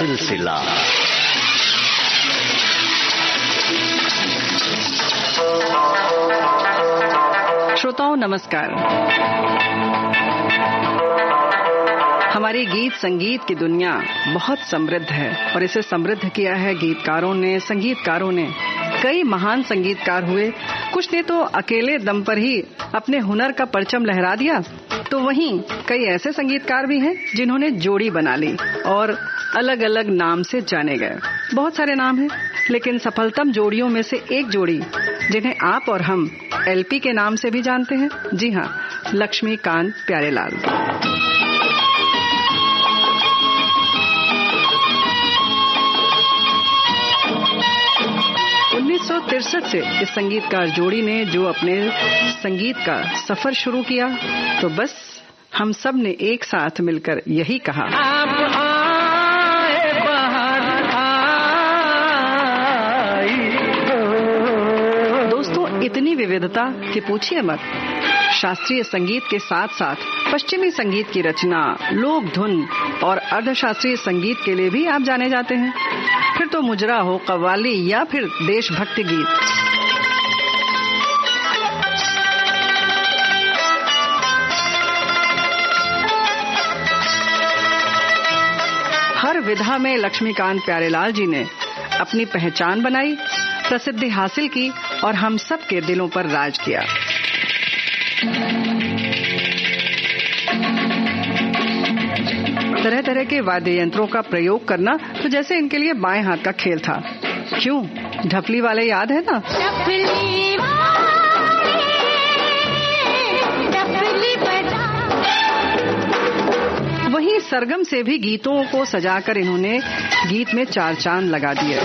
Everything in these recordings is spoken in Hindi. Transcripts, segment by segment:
सिलसिला। श्रोताओं नमस्कार। हमारी गीत संगीत की दुनिया बहुत समृद्ध है और इसे समृद्ध किया है गीतकारों ने, संगीतकारों ने। कई महान संगीतकार हुए, कुछ ने तो अकेले दम पर ही अपने हुनर का परचम लहरा दिया, तो वहीं कई ऐसे संगीतकार भी हैं जिन्होंने जोड़ी बना ली और अलग अलग नाम से जाने गए। बहुत सारे नाम हैं, लेकिन सफलतम जोड़ियों में से एक जोड़ी जिन्हें आप और हम एलपी के नाम से भी जानते हैं, जी हाँ, लक्ष्मीकांत प्यारेलाल। से इस संगीतकार जोड़ी ने जो अपने संगीत का सफर शुरू किया, तो बस हम सब ने एक साथ मिलकर यही कहा, आप आए बाहर आई। दोस्तों, इतनी विविधता कि पूछिए मत। शास्त्रीय संगीत के साथ साथ पश्चिमी संगीत की रचना, लोक धुन और अर्धशास्त्रीय संगीत के लिए भी आप जाने जाते हैं। फिर तो मुजरा हो, कव्वाली या फिर देशभक्ति गीत। हर विधा में लक्ष्मीकांत प्यारेलाल जी ने अपनी पहचान बनाई, प्रसिद्धि हासिल की और हम सब के दिलों पर राज किया। तरह तरह के वाद्य यंत्रों का प्रयोग करना तो जैसे इनके लिए बाएं हाथ का खेल था। क्यों? ढपली वाले याद है ना? वहीं सरगम से भी गीतों को सजाकर इन्होंने गीत में चार चांद लगा दिए।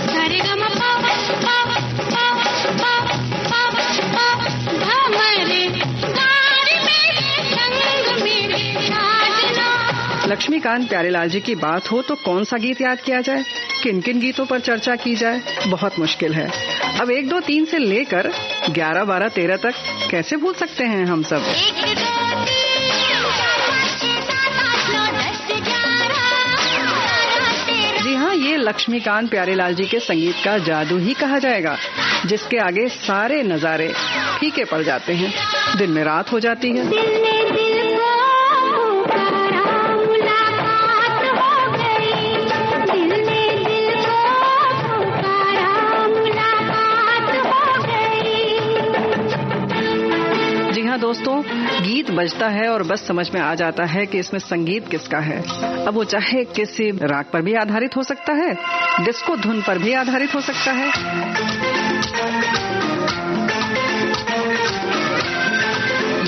लक्ष्मीकांत प्यारेलाल जी की बात हो तो कौन सा गीत याद किया जाए, किन किन गीतों पर चर्चा की जाए, बहुत मुश्किल है। अब 1, 2, 3 से लेकर 11, 12, 13 तक कैसे भूल सकते हैं हम सब। जी हाँ, ये लक्ष्मीकांत प्यारेलाल जी के संगीत का जादू ही कहा जाएगा, जिसके आगे सारे नजारे फीके पड़ जाते हैं, दिन में रात हो जाती है। दोस्तों, गीत बजता है और बस समझ में आ जाता है कि इसमें संगीत किसका है। अब वो चाहे किसी राग पर भी आधारित हो सकता है, डिस्को धुन पर भी आधारित हो सकता है।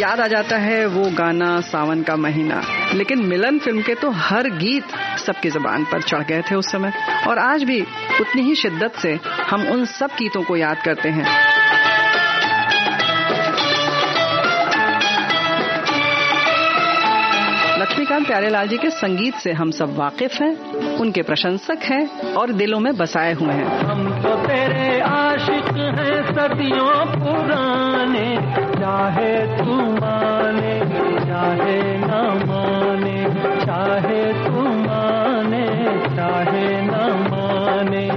याद आ जाता है वो गाना सावन का महीना। लेकिन मिलन फिल्म के तो हर गीत सबकी जुबान पर चढ़ गए थे उस समय, और आज भी उतनी ही शिद्दत से हम उन सब गीतों को याद करते हैं। लक्ष्मीकांत प्यारेलाल जी के संगीत से हम सब वाकिफ हैं, उनके प्रशंसक हैं और दिलों में बसाए हुए हैं। हम तो तेरे आशिक हैं सदियों पुराने, चाहे तू माने चाहे न माने, चाहे तू माने चाहे न माने।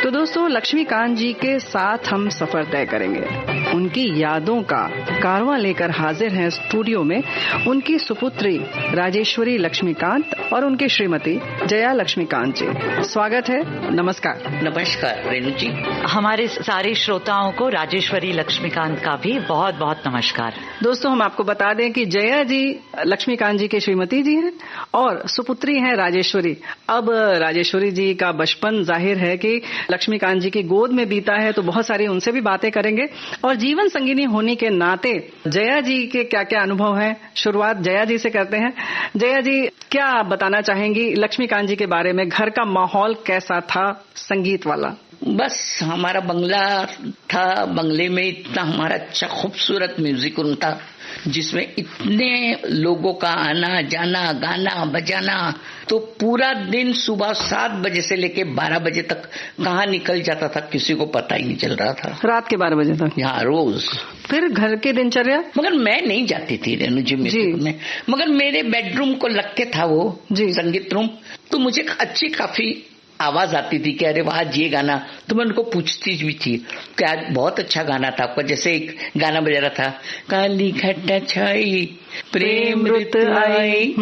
तो दोस्तों, लक्ष्मीकांत जी के साथ हम सफर तय करेंगे। उनकी यादों का कारवां लेकर हाजिर हैं स्टूडियो में उनकी सुपुत्री राजेश्वरी लक्ष्मीकांत और उनकी श्रीमती जया लक्ष्मीकांत जी। स्वागत है, नमस्कार। नमस्कार रेणु जी। हमारे सारे श्रोताओं को राजेश्वरी लक्ष्मीकांत का भी बहुत बहुत नमस्कार। दोस्तों, हम आपको बता दें कि जया जी लक्ष्मीकांत जी के श्रीमती जी हैं और सुपुत्री हैं राजेश्वरी। अब राजेश्वरी जी का बचपन जाहिर है कि लक्ष्मीकांत जी की गोद में बीता है, तो बहुत सारी उनसे भी बातें करेंगे। और जीवन संगिनी होने के नाते जया जी के क्या क्या अनुभव हैं, शुरुआत जया जी से करते हैं। जया जी, क्या बताना चाहेंगी लक्ष्मीकांत जी के बारे में? घर का माहौल कैसा था संगीत वाला? बस हमारा बंगला था, बंगले में इतना हमारा अच्छा खूबसूरत म्यूजिक रूम था जिसमें इतने लोगों का आना जाना, गाना बजाना, तो पूरा दिन सुबह 7 बजे से लेके 12 बजे तक कहाँ निकल जाता था किसी को पता ही नहीं चल रहा था। रात के 12 बजे तक? हाँ, रोज। फिर घर की दिनचर्या? मगर मैं नहीं जाती थी रेणु जी में, मगर मेरे बेडरूम को लग के था वो संगीत रूम, तो मुझे अच्छी काफी आवाज आती थी कि अरे वाह ये गाना, तो मैं उनको पूछती भी थी क्या बहुत अच्छा गाना था आपका। जैसे एक गाना बजा रहा था, काली घटा छाई प्रेम रुत आई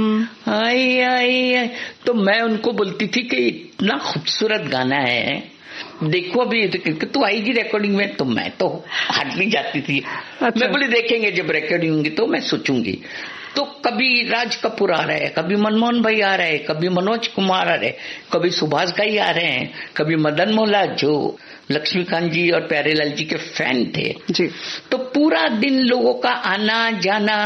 आई आई, तो मैं उनको बोलती थी कि इतना खूबसूरत गाना है, देखो अभी तो आएगी रिकॉर्डिंग में, तो मैं तो हट नहीं जाती थी। अच्छा। मैं बोली देखेंगे जब रिकॉर्डिंग होंगी तो मैं सोचूंगी। तो कभी राज कपूर आ रहे हैं, कभी मनमोहन भाई आ रहे हैं, कभी मनोज कुमार आ रहे हैं, कभी सुभाष घई आ रहे हैं, कभी मदन मोहल्ला जो लक्ष्मीकांत जी और प्यारेलाल जी के फैन थे जी। तो पूरा दिन लोगों का आना जाना,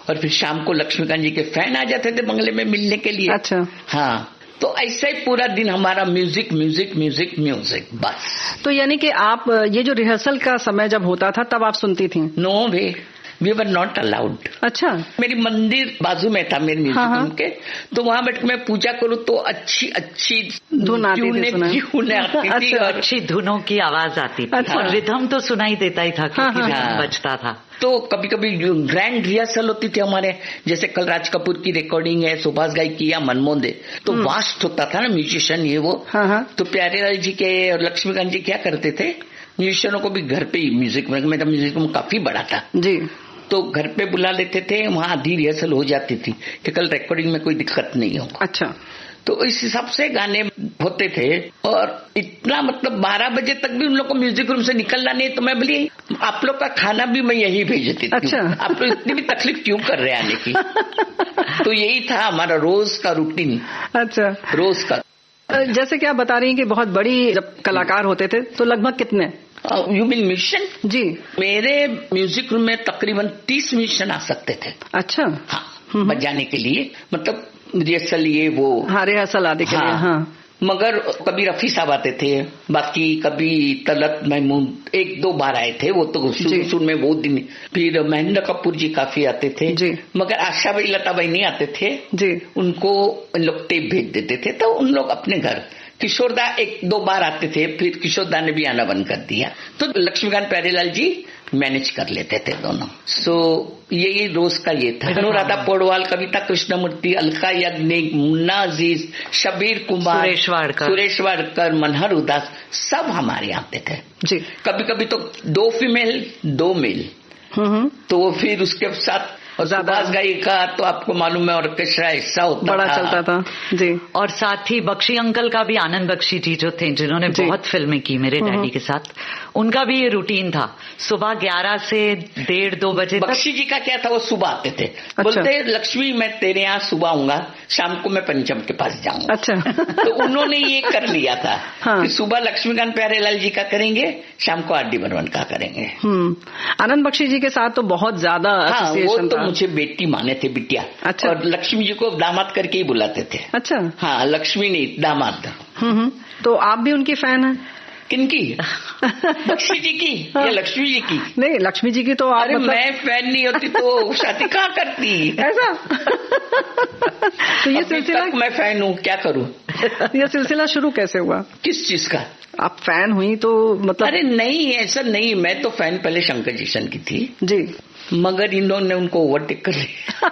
और फिर शाम को लक्ष्मीकांत जी के फैन आ जाते थे बंगले में मिलने के लिए। अच्छा। हाँ, तो ऐसा ही पूरा दिन हमारा म्यूजिक म्यूजिक म्यूजिक म्यूजिक बस। तो यानी कि आप ये जो रिहर्सल का समय जब होता था तब आप सुनती थी? No way, we were not allowed. अच्छा। मेरी मंदिर बाजू में था मेरे म्यूजिक रूम के, तो वहां बैठ के मैं पूजा करूँ तो अच्छी अच्छी धुन आती थी, और अच्छी धुनों की आवाज आती थी। और रिदम तो सुनाई देता ही था क्योंकि रिदम बजता था। तो कभी कभी ग्रैंड रिहर्सल होती थी हमारे, जैसे कल राज कपूर की रिकॉर्डिंग है, सुभाष घई की या मनमोहन दे, तो वास्ट होता था ना म्यूजिशियन ये वो। तो प्यारेलाल जी के और लक्ष्मीकांत जी क्या करते थे, म्यूजिशियनों को भी घर पे ही म्यूजिक, मेरा म्यूजिक रूम काफी बड़ा था जी, तो घर पे बुला लेते थे, वहां आधी रिहर्सल हो जाती थी कि कल रिकॉर्डिंग में कोई दिक्कत नहीं हो। अच्छा। तो इस हिसाब से गाने होते थे, और इतना मतलब 12 बजे तक भी उन लोग को म्यूजिक रूम से निकलना नहीं, तो मैं बोली आप लोग का खाना भी मैं यही भेजती थी। अच्छा। आप लोग इतनी भी तकलीफ क्यों कर रहे आने की। तो यही था हमारा रोज का रूटीन। अच्छा। रोज का। जैसे कि आप बता रही हैं कि बहुत बड़ी जब कलाकार होते थे तो लगभग कितने? You mean musician? जी। मेरे म्यूजिक रूम में तकरीबन 30 म्यूजिशियन आ सकते थे। अच्छा। हाँ, बजाने के लिए, मतलब रिहर्सल ये वो। हाँ, रिहर्सल आदि के लिए। हाँ। मगर कभी रफी साहब आते थे, बाकी कभी तलत महमूद 1-2 बार आए थे, वो तो शुरू में बहुत दिन। फिर महेंद्र कपूर जी काफी आते थे जी। मगर आशा भाई लता भाई नहीं आते थे जी, उनको लोग टेप भेज देते थे, तो उन लोग अपने घर। किशोरदा 1-2 बार आते थे, फिर किशोरदा ने भी आना बंद कर दिया, तो लक्ष्मीकांत प्यारेलाल जी मैनेज कर लेते थे दोनों। सो यही रोज का ये था। अनुराधा पौडवाल, कविता कृष्णमूर्ति, अलका याग्निक, मुन्ना अजीज, शबीर कुमार, सुरेश वाडकर, मनहर उदास, सब हमारे आते थे जी। कभी कभी तो 2 फीमेल 2 मेल, तो फिर उसके साथ सुभाष घई का तो आपको मालूम है ऑर्केस्ट्रा ऐसा होता बड़ा चलता था जी। और साथ ही बख्शी अंकल का भी, आनंद बख्शी जी जो थे जिन्होंने बहुत फिल्में की मेरे डैडी के साथ, उनका भी ये रूटीन था सुबह 11 से 1:30-2 बजे। बख्शी जी का क्या था, वो सुबह आते थे। अच्छा। बोलते लक्ष्मी मैं तेरे यहाँ सुबह आऊंगा, शाम को मैं पंचम के पास जाऊंगा। अच्छा। तो उन्होंने ये कर लिया था। हाँ। कि सुबह लक्ष्मीकांत प्यारेलाल जी का करेंगे, शाम को R.D. बर्मन का करेंगे। आनंद बख्शी जी के साथ तो बहुत ज्यादा एसोसिएशन था। मुझे बेटी माने थे, बिटिया। अच्छा। और लक्ष्मी जी को दामाद करके ही बुलाते थे। अच्छा। हाँ, लक्ष्मी नहीं, दामाद। तो आप भी उनकी फैन हैं? किनकी? बख्शी जी की या लक्ष्मी जी की? नहीं, लक्ष्मी जी की तो आप। अरे मैं फैन नहीं होती तो शादी कहाँ करती ऐसा। तो ये सिलसिला, मैं फैन हूँ, क्या करूँ। ये सिलसिला शुरू कैसे हुआ? किस चीज का? आप फैन हुई तो मतलब? अरे नहीं, ऐसा नहीं, मैं तो फैन पहले शंकर जयकिशन की थी जी, मगर इन्होंने उनको ओवरटेक कर लिया।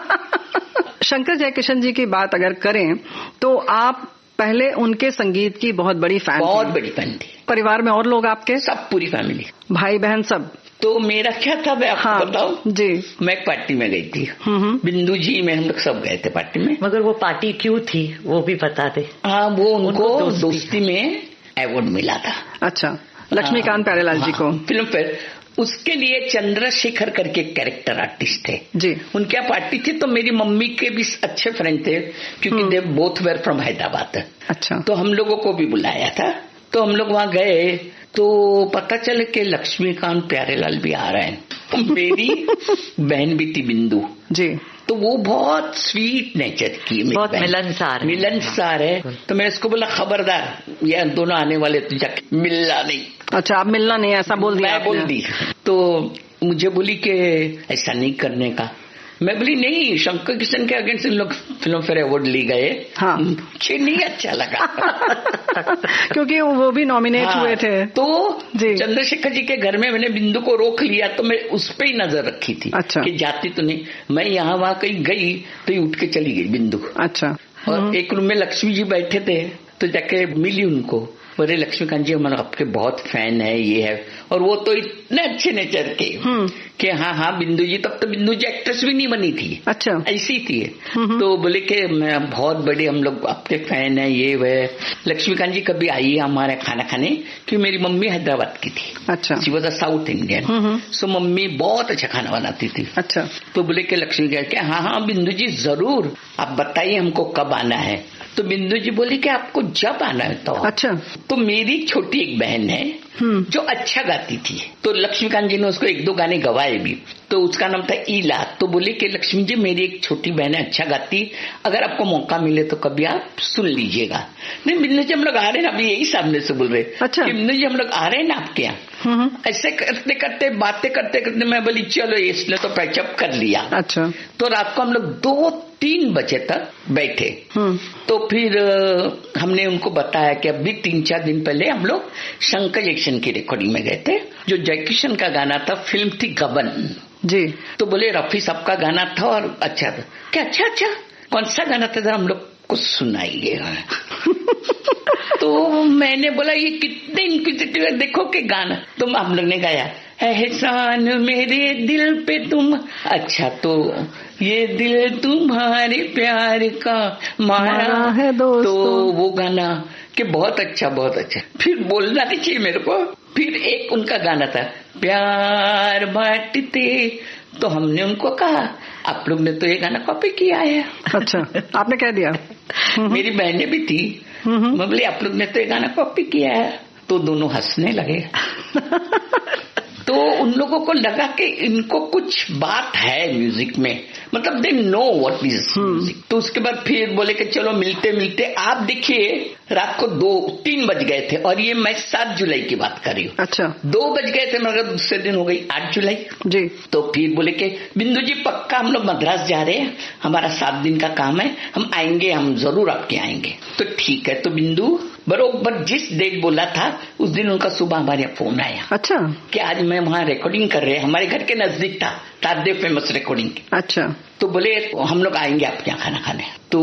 शंकर जयकिशन जी की बात अगर करें तो आप पहले उनके संगीत की बहुत बड़ी फैन? बहुत बड़ी फैन थी। परिवार में और लोग आपके? सब, पूरी फैमिली, भाई बहन सब? तो मेरा क्या था मैं आपको बताऊं जी। मैं एक पार्टी में गई थी, बिंदु जी में हम लोग सब गए थे पार्टी में। मगर वो पार्टी क्यों थी वो भी बता दे। हाँ, वो उनको दोस्ती में अवार्ड मिला था। अच्छा, लक्ष्मीकांत प्यारेलाल जी को फिल्म फेयर। उसके लिए चंद्रशेखर करके कैरेक्टर आर्टिस्ट थे जी, उनके यहाँ पार्टी थी। तो मेरी मम्मी के भी अच्छे फ्रेंड थे, क्योंकि they both where from Hyderabad. अच्छा। तो हम लोगों को भी बुलाया था, तो हम लोग वहां गए तो पता चले कि लक्ष्मीकांत प्यारेलाल भी आ रहे हैं। तो मेरी बहन भी थी बिंदु जी, तो वो बहुत स्वीट नेचर की, बहुत मिलनसार है। तो मैं इसको बोला खबरदार ये दोनों आने वाले तो जाके मिलना नहीं। अच्छा, आप मिलना नहीं ऐसा बोल दिया? मैं बोल दी। तो मुझे बोली कि ऐसा नहीं करने का। मैं बोली नहीं, शंकर किशन के अगेंस्ट इन लोग फिल्म फेयर अवार्ड ले गए। हाँ, मुझे नहीं अच्छा लगा क्योंकि वो भी नॉमिनेट हुए थे। तो चंद्रशेखर जी के घर में मैंने बिंदु को रोक लिया, तो मैं उस पर ही नजर रखी थी। अच्छा। कि जाती तो नहीं, मैं यहाँ वहां कहीं गई तो ही उठ के चली गई बिंदु। अच्छा। और एक रूम में लक्ष्मी जी बैठे थे, तो जाके मिली उनको, बोले लक्ष्मीकांत जी हमारा आपके बहुत फैन है, ये है। और वो तो इतने अच्छे नेचर के कि हाँ बिंदु जी, तब तो बिंदु जी एक्ट्रेस भी नहीं बनी थी। अच्छा, ऐसी थी। तो बोले कि मैं बहुत बड़े हम लोग आपके फैन है, ये वह। लक्ष्मीकांत जी कभी आइए हमारे खाना खाने, क्योंकि मेरी मम्मी हैदराबाद की थी। अच्छा। She was a south Indian, so mummy बहुत अच्छा खाना बनाती थी। अच्छा। तो बोले कि लक्ष्मीकांत के हाँ बिंदु जी जरूर, आप बताइए हमको कब आना है। तो बिंदु जी बोली कि आपको जब आना है तो। अच्छा। तो मेरी छोटी एक बहन है जो अच्छा गाती थी, तो लक्ष्मीकांत जी ने उसको 1-2 गाने गवाए भी, तो उसका नाम था ईला। तो बोले कि लक्ष्मी जी मेरी एक छोटी बहन है अच्छा गाती, अगर आपको मौका मिले तो कभी आप सुन लीजिएगा। नहीं बिंदु जी हम लोग आ रहे हैं, अभी यही सामने से बोल रहे। अच्छा। बिंदु जी हम लोग आ रहे हैं ना आपके यहाँ। ऐसे करते करते बातें करते करते मैं बोली चलो इसने तो पैचअप कर लिया। अच्छा। तो रात को हम लोग 2-3 बजे तक बैठे। तो फिर हमने उनको बताया कि अभी 3-4 दिन पहले हम लोग शंकर जैक्सन की रिकॉर्डिंग में गए थे, जो जयकिशन का गाना था, फिल्म थी गबन जी। तो बोले रफी साहब का गाना था और अच्छा था। क्या अच्छा कौन सा गाना था, हम लोग को सुनाइए। तो मैंने बोला ये कितने इंक्विजिटिव है, देखो के गाना। तो हम लोग ने गाया एहसान मेरे दिल पे तुम। अच्छा, तो ये दिल तुम्हारे प्यार का मारा है दोस्तों। तो वो गाना कि बहुत अच्छा बहुत अच्छा। फिर बोलना नहीं चाहिए मेरे को। फिर एक उनका गाना था प्यार बांटते, तो हमने उनको कहा आप लोग ने तो ये गाना कॉपी किया है। अच्छा, आपने कह दिया। मेरी बहनें भी थी, मैं बोली आप लोग ने तो ये गाना कॉपी किया है। तो दोनों हंसने लगे। तो उन लोगों को लगा कि इनको कुछ बात है म्यूजिक में, मतलब they know what is music. तो उसके बाद फिर बोले कि चलो मिलते मिलते आप देखिए रात को 2-3 बज गए थे, और ये मैं 7 जुलाई की बात कर रही हूँ। अच्छा। 2 बज गए थे, मगर दूसरे दिन हो गई 8 जुलाई जी। तो फिर बोले कि बिंदु जी पक्का हम लोग मद्रास जा रहे हैं, हमारा 7 दिन का काम है, हम आएंगे, हम जरूर आपके आएंगे। तो ठीक है। तो बिंदु बरोबर जिस डेट बोला था उस दिन उनका सुबह हमारे यहाँ फोन आया। अच्छा। कि आज मैं वहाँ रिकॉर्डिंग कर रहे हैं, हमारे घर के नजदीक था तारदेव फेमस रिकॉर्डिंग। अच्छा। तो बोले हम लोग आएंगे आपके यहाँ खाना खाने। तो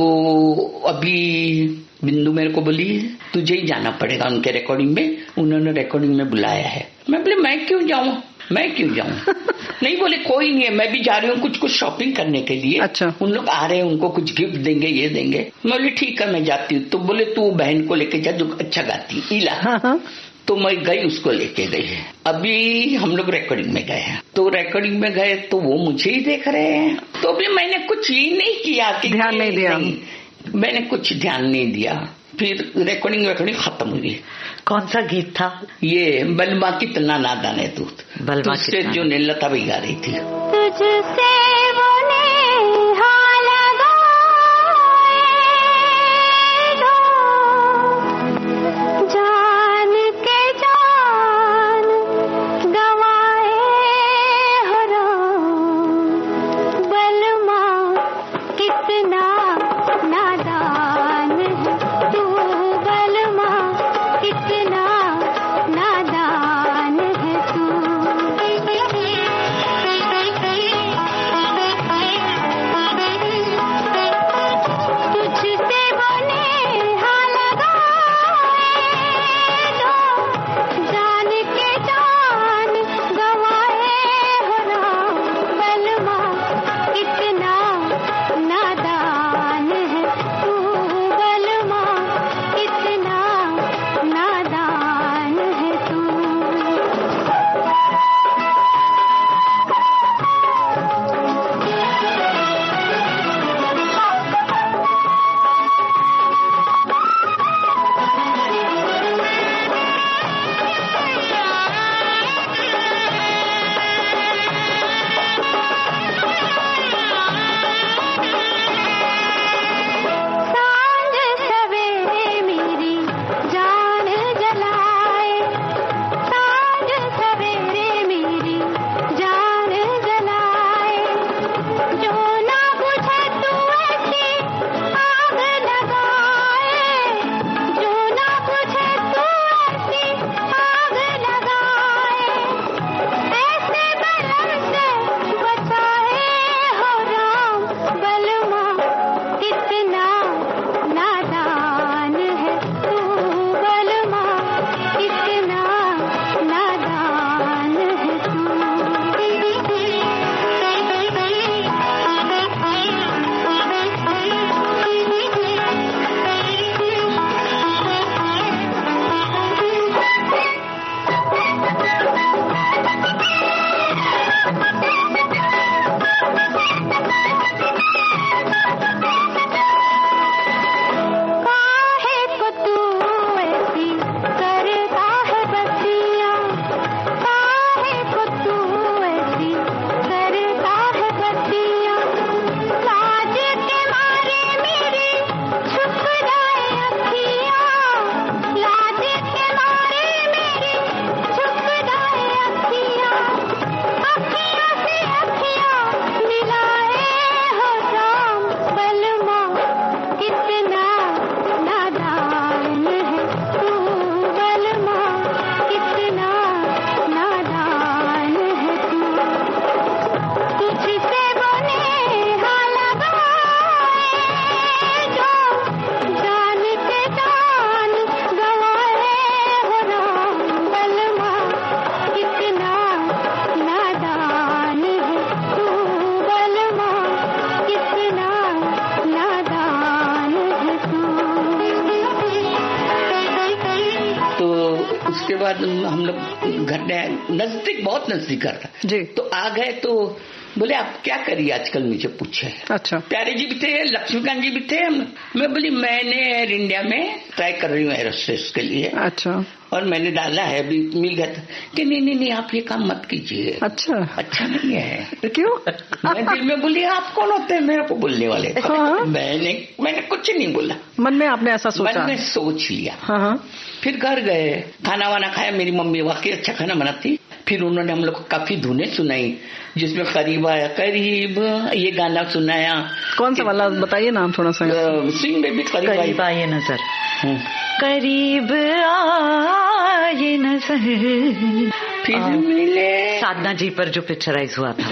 अभी बिंदु मेरे को बोली तुझे ही जाना पड़ेगा उनके रिकॉर्डिंग में, उन्होंने रिकॉर्डिंग में बुलाया है। मैं बोले मैं क्यों जाऊँ नहीं बोले कोई नहीं है, मैं भी जा रही हूँ कुछ शॉपिंग करने के लिए। अच्छा। उन लोग आ रहे हैं, उनको कुछ गिफ्ट देंगे, ये देंगे। मैं बोली ठीक है मैं जाती हूँ। तो बोले तू बहन को लेके जा जो अच्छा गाती ईला। हाँ। तो मैं गई, उसको लेके गई। अभी हम लोग रिकॉर्डिंग में गए हैं, तो रिकॉर्डिंग में गए तो वो मुझे ही देख रहे हैं। तो अभी मैंने कुछ ये नहीं किया कि ध्यान नहीं दिया, मैंने कुछ ध्यान नहीं दिया। फिर रिकॉर्डिंग खत्म हुई। कौन सा गीत था ये? बलमा कितना नादान है तू, बलमा से जो लता भी गा रही थी। तुझसे बाद हम लोग घर में नजदीक, बहुत नजदीक घर था जी। तो आ गए तो बोले आप क्या करिए आजकल, मुझे पूछे। अच्छा। प्यारे जी भी थे, लक्ष्मीकांत जी भी थे। मैं बोली मैंने एयर इंडिया में ट्राई कर रही हूँ एरोस्टेस के लिए। अच्छा। और मैंने डाला है, अभी मिल गया था कि नहीं आप ये काम मत कीजिए। अच्छा नहीं है। क्यों? मैं दिल में बोली आप कौन होते हैं मेरे को बोलने वाले। हाँ। मैंने कुछ नहीं बोला, मन में आपने ऐसा सोचा? मन में सोच लिया। हाँ। फिर घर गए, खाना वाना खाया, मेरी मम्मी वाकई अच्छा खाना बनाती। फिर उन्होंने हम लोग को काफी धुनें सुनाई, जिसमें करीब आया करीब ये गाना सुनाया। कौन सा वाला बताइए नाम थोड़ा सा। सिंग बेबी करीब आए नजर, करीब आए नजर, फिर मिले, साधना जी पर जो पिक्चराइज हुआ था।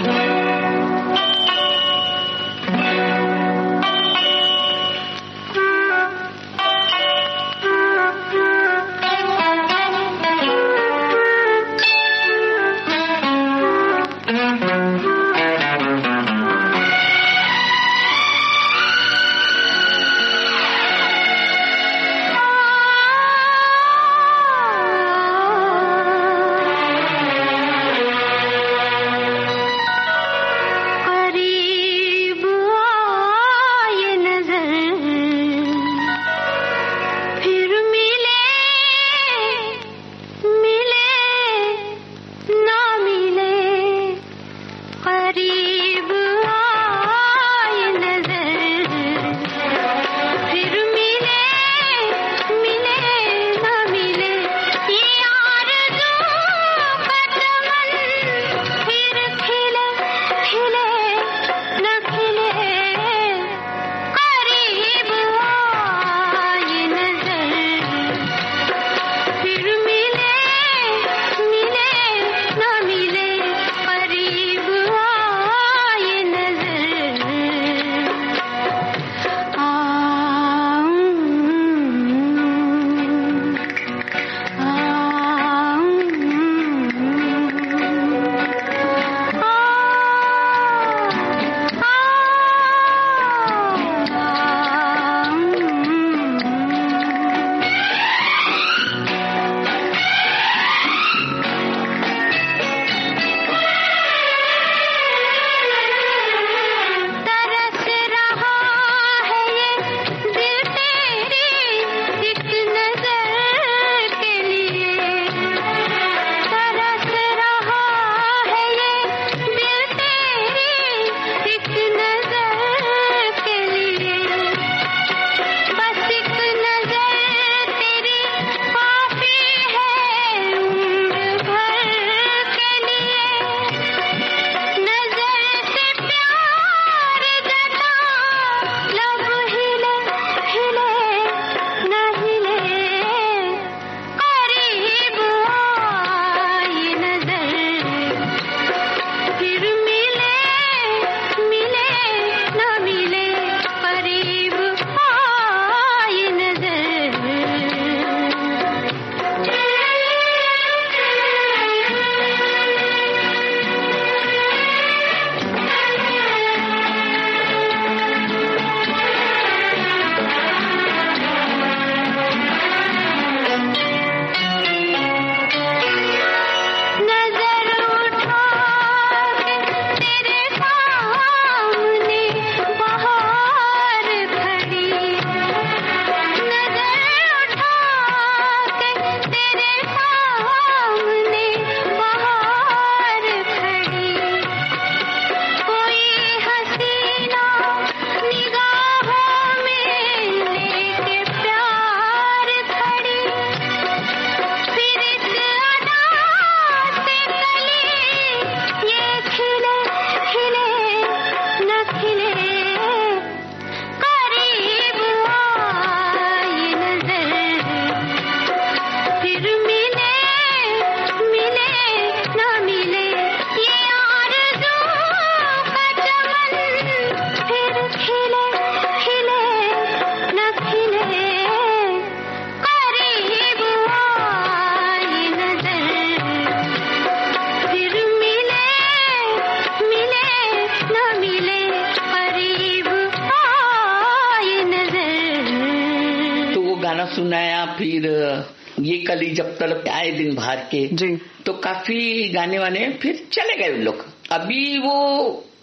ये कल ही जब तक आए दिन बाहर के जी, तो काफी गाने वाने फिर चले गए लोग। अभी वो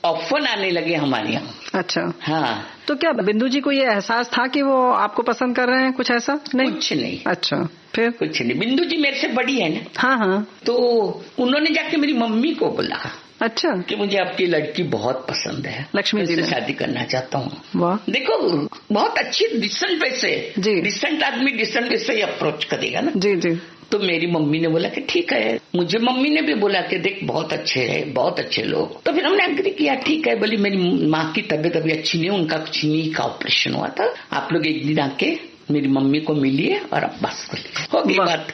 ऑफन आने लगे हमारे यहाँ। अच्छा, हाँ। तो क्या बिंदु जी को ये एहसास था कि वो आपको पसंद कर रहे हैं? कुछ ऐसा नहीं? कुछ नहीं। अच्छा, फिर? कुछ नहीं। बिंदु जी मेरे से बड़ी है ना। हाँ हाँ। तो उन्होंने जाके मेरी मम्मी को बोला, अच्छा, कि मुझे आपकी लड़की बहुत पसंद है, लक्ष्मी जी से शादी करना चाहता हूँ। वाह, देखो बहुत अच्छी डिसेंट वे से, जी, डिसेंट आदमी डिसेंट वे से ही अप्रोच करेगा ना। जी जी। तो मेरी मम्मी ने बोला कि ठीक है। मुझे मम्मी ने भी बोला कि देख बहुत अच्छे है, बहुत अच्छे लोग। तो फिर हमने एग्री किया, ठीक है। बोली मेरी माँ की तबीयत अभी अच्छी नहीं, उनका कुछ नी का ऑपरेशन हुआ था, आप लोग एक दिन आके मेरी मम्मी को मिलिए और अब बस हो गई बात,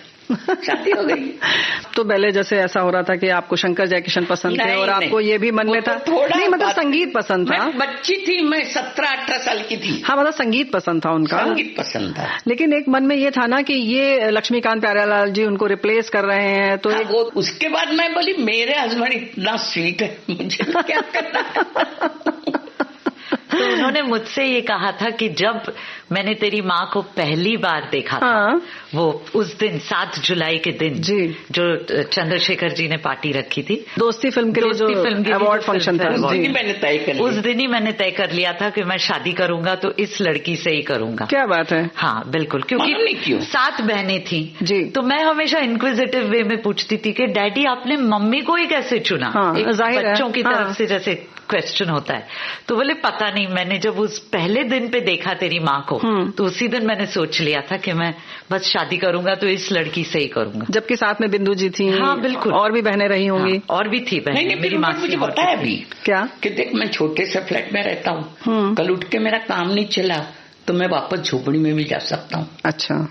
शादी हो गई। तो पहले जैसे ऐसा हो रहा था कि आपको शंकर जयकिशन पसंद थे और आपको ये भी मन में था, नहीं मतलब संगीत पसंद था। बच्ची थी मैं, 17-18 साल की थी। हाँ, मतलब संगीत पसंद था उनका, संगीत पसंद था। लेकिन एक मन में ये था ना कि ये लक्ष्मीकांत प्यारेलाल जी उनको रिप्लेस कर रहे हैं। तो वो उसके बाद मैं बोली मेरे हस्बैंड इतना स्वीट है, मुझे क्या करना है। तो उन्होंने मुझसे ये कहा था कि जब मैंने तेरी माँ को पहली बार देखा था, हाँ, वो उस दिन 7 जुलाई के दिन जी, जो चंद्रशेखर जी ने पार्टी रखी थी दोस्ती फिल्म के लिए, जो अवार्ड फंक्शन था, उस दिन मैंने तय कर लिया। उस दिन ही मैंने तय कर लिया था कि मैं शादी करूंगा तो इस लड़की से ही करूंगा। क्या बात है। हाँ बिल्कुल, क्योंकि 7 बहनें थी जी, तो मैं हमेशा इंक्विजिटिव वे में पूछती थी कि डैडी आपने मम्मी को ही कैसे चुना। हाँ, एक बच्चों की तरफ हाँ, से जैसे क्वेश्चन होता है। तो बोले पता नहीं, मैंने जब उस पहले दिन पे देखा तेरी माँ को तो उसी दिन मैंने सोच लिया था कि मैं बस शादी करूंगा तो इस लड़की से ही करूंगा। जबकि साथ में बिंदु जी थी। हाँ बिल्कुल, और भी बहनें रही होंगी। हाँ, और भी थी बहनें। मेरी माँ मुझे बताया भी क्या कि देख मैं छोटे से फ्लैट में रहता हूँ, कल उठ के मेरा काम नहीं चला तो मैं वापस झोपड़ी में भी जा सकता हूँ। अच्छा,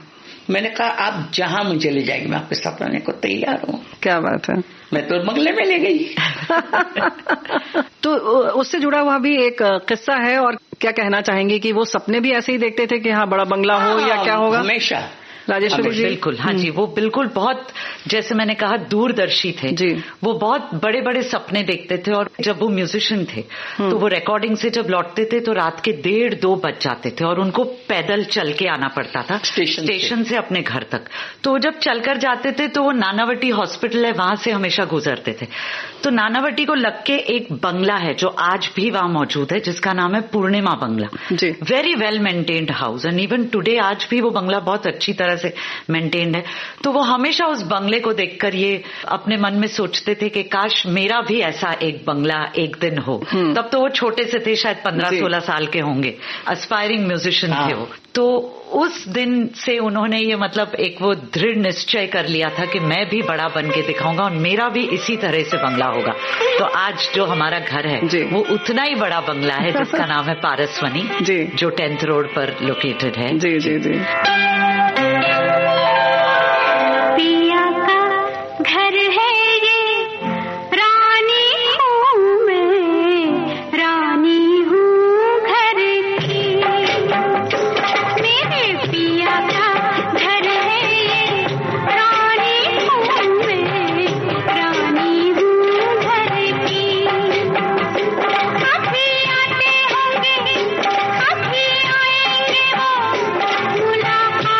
मैंने कहा आप जहाँ मुझे ले जाएगी मैं आपके साथ रहने को तैयार हूँ। क्या बात है। मैं तो बंगले में ले गई। तो उससे जुड़ा हुआ भी एक किस्सा है, और क्या कहना चाहेंगे कि वो सपने भी ऐसे ही देखते थे कि हाँ बड़ा बंगला हो या क्या होगा? हमेशा राजेश्वरी जी बिल्कुल, हाँ जी, वो बिल्कुल बहुत, जैसे मैंने कहा, दूरदर्शी थे जी। वो बहुत बड़े बड़े सपने देखते थे। और जब वो म्यूजिशियन थे तो वो रिकॉर्डिंग से जब लौटते थे तो रात के 1:30-2 बज जाते थे और उनको पैदल चल के आना पड़ता था स्टेशन से अपने घर तक। तो जब चलकर जाते थे तो वो नानावटी हॉस्पिटल है, वहां से हमेशा गुजरते थे। तो नानावटी को लग के एक बंगला है जो आज भी वहां मौजूद है, जिसका नाम है Purnima Bangla. Very well maintained house, and even today आज भी वो बंगला बहुत अच्छी तरह से मेंटेन्ड है। तो वो हमेशा उस बंगले को देखकर ये अपने मन में सोचते थे कि काश मेरा भी ऐसा एक बंगला एक दिन हो। तब तो वो छोटे से थे, शायद 15-16 साल के होंगे, एस्पायरिंग म्यूजिशियन थे वो। तो उस दिन से उन्होंने ये मतलब एक वो दृढ़ निश्चय कर लिया था कि मैं भी बड़ा बन के दिखाऊंगा और मेरा भी इसी तरह से बंगला होगा। तो आज जो हमारा घर है वो उतना ही बड़ा बंगला है जिसका नाम है पारसवनी, जो 10th रोड पर लोकेटेड है। जी जी जी। पिया का घर है ये, रानी हूँ मैं, रानी हूँ घर की। मेरे पिया का घर है ये, रानी हूँ मैं, रानी हूँ घर की। अभी आते होंगे, अभी आएंगे वो, मुलाकात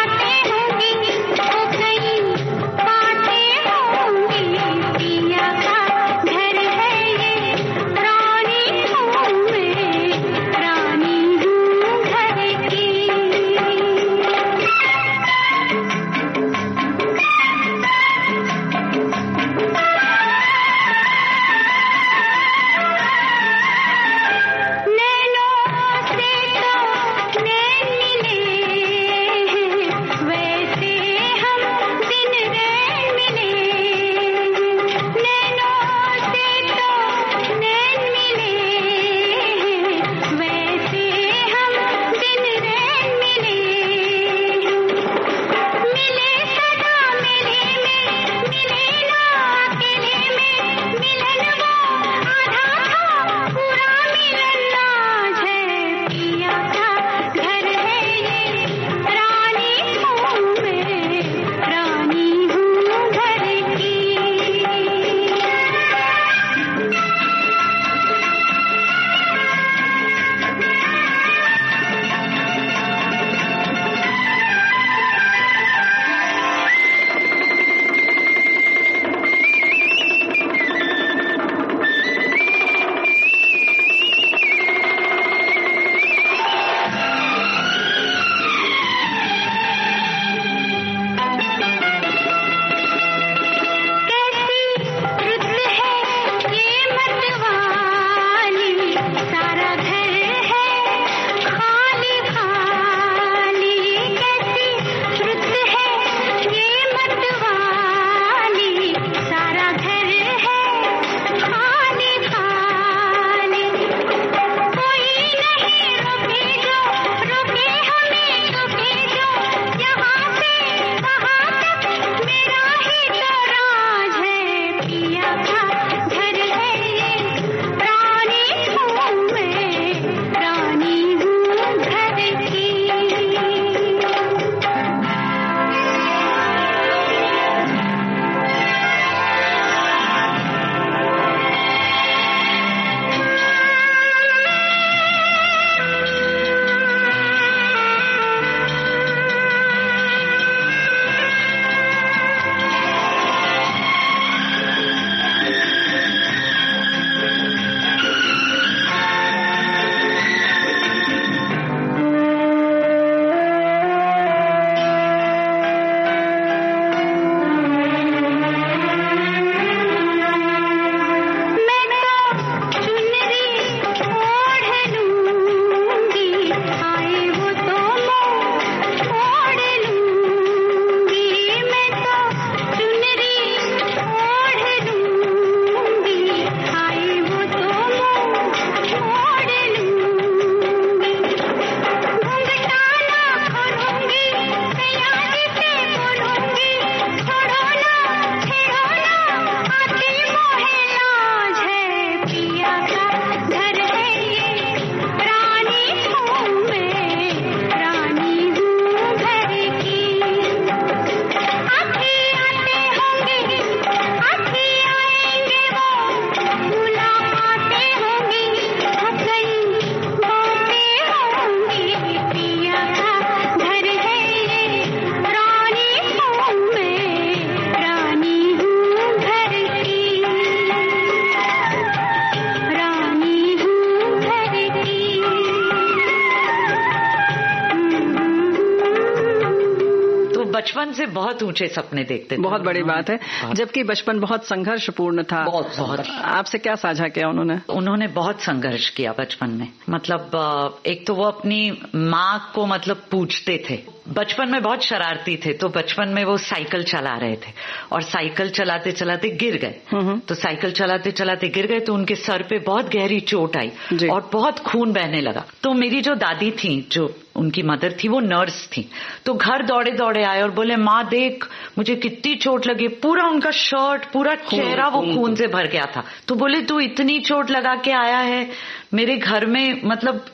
बचपन से बहुत ऊंचे सपने देखते थे। बहुत बड़ी बात है, जबकि बचपन बहुत संघर्षपूर्ण था। बहुत आपसे क्या साझा किया उन्होंने? उन्होंने बहुत संघर्ष किया बचपन में। मतलब एक तो वो अपनी माँ को मतलब पूछते थे। बचपन में बहुत शरारती थे, तो बचपन में वो साइकिल चला रहे थे और साइकिल चलाते चलाते गिर गए। तो साइकिल चलाते चलाते गिर गए तो उनके सर पे बहुत गहरी चोट आई और बहुत खून बहने लगा। तो मेरी जो दादी थी, जो उनकी मदर थी, वो नर्स थी, तो घर दौड़े दौड़े आए और बोले माँ देख मुझे कितनी चोट लगी। पूरा उनका शर्ट, पूरा चेहरा वो खून से भर गया था। तो बोले तू इतनी चोट लगा के आया है मेरे घर में, मतलब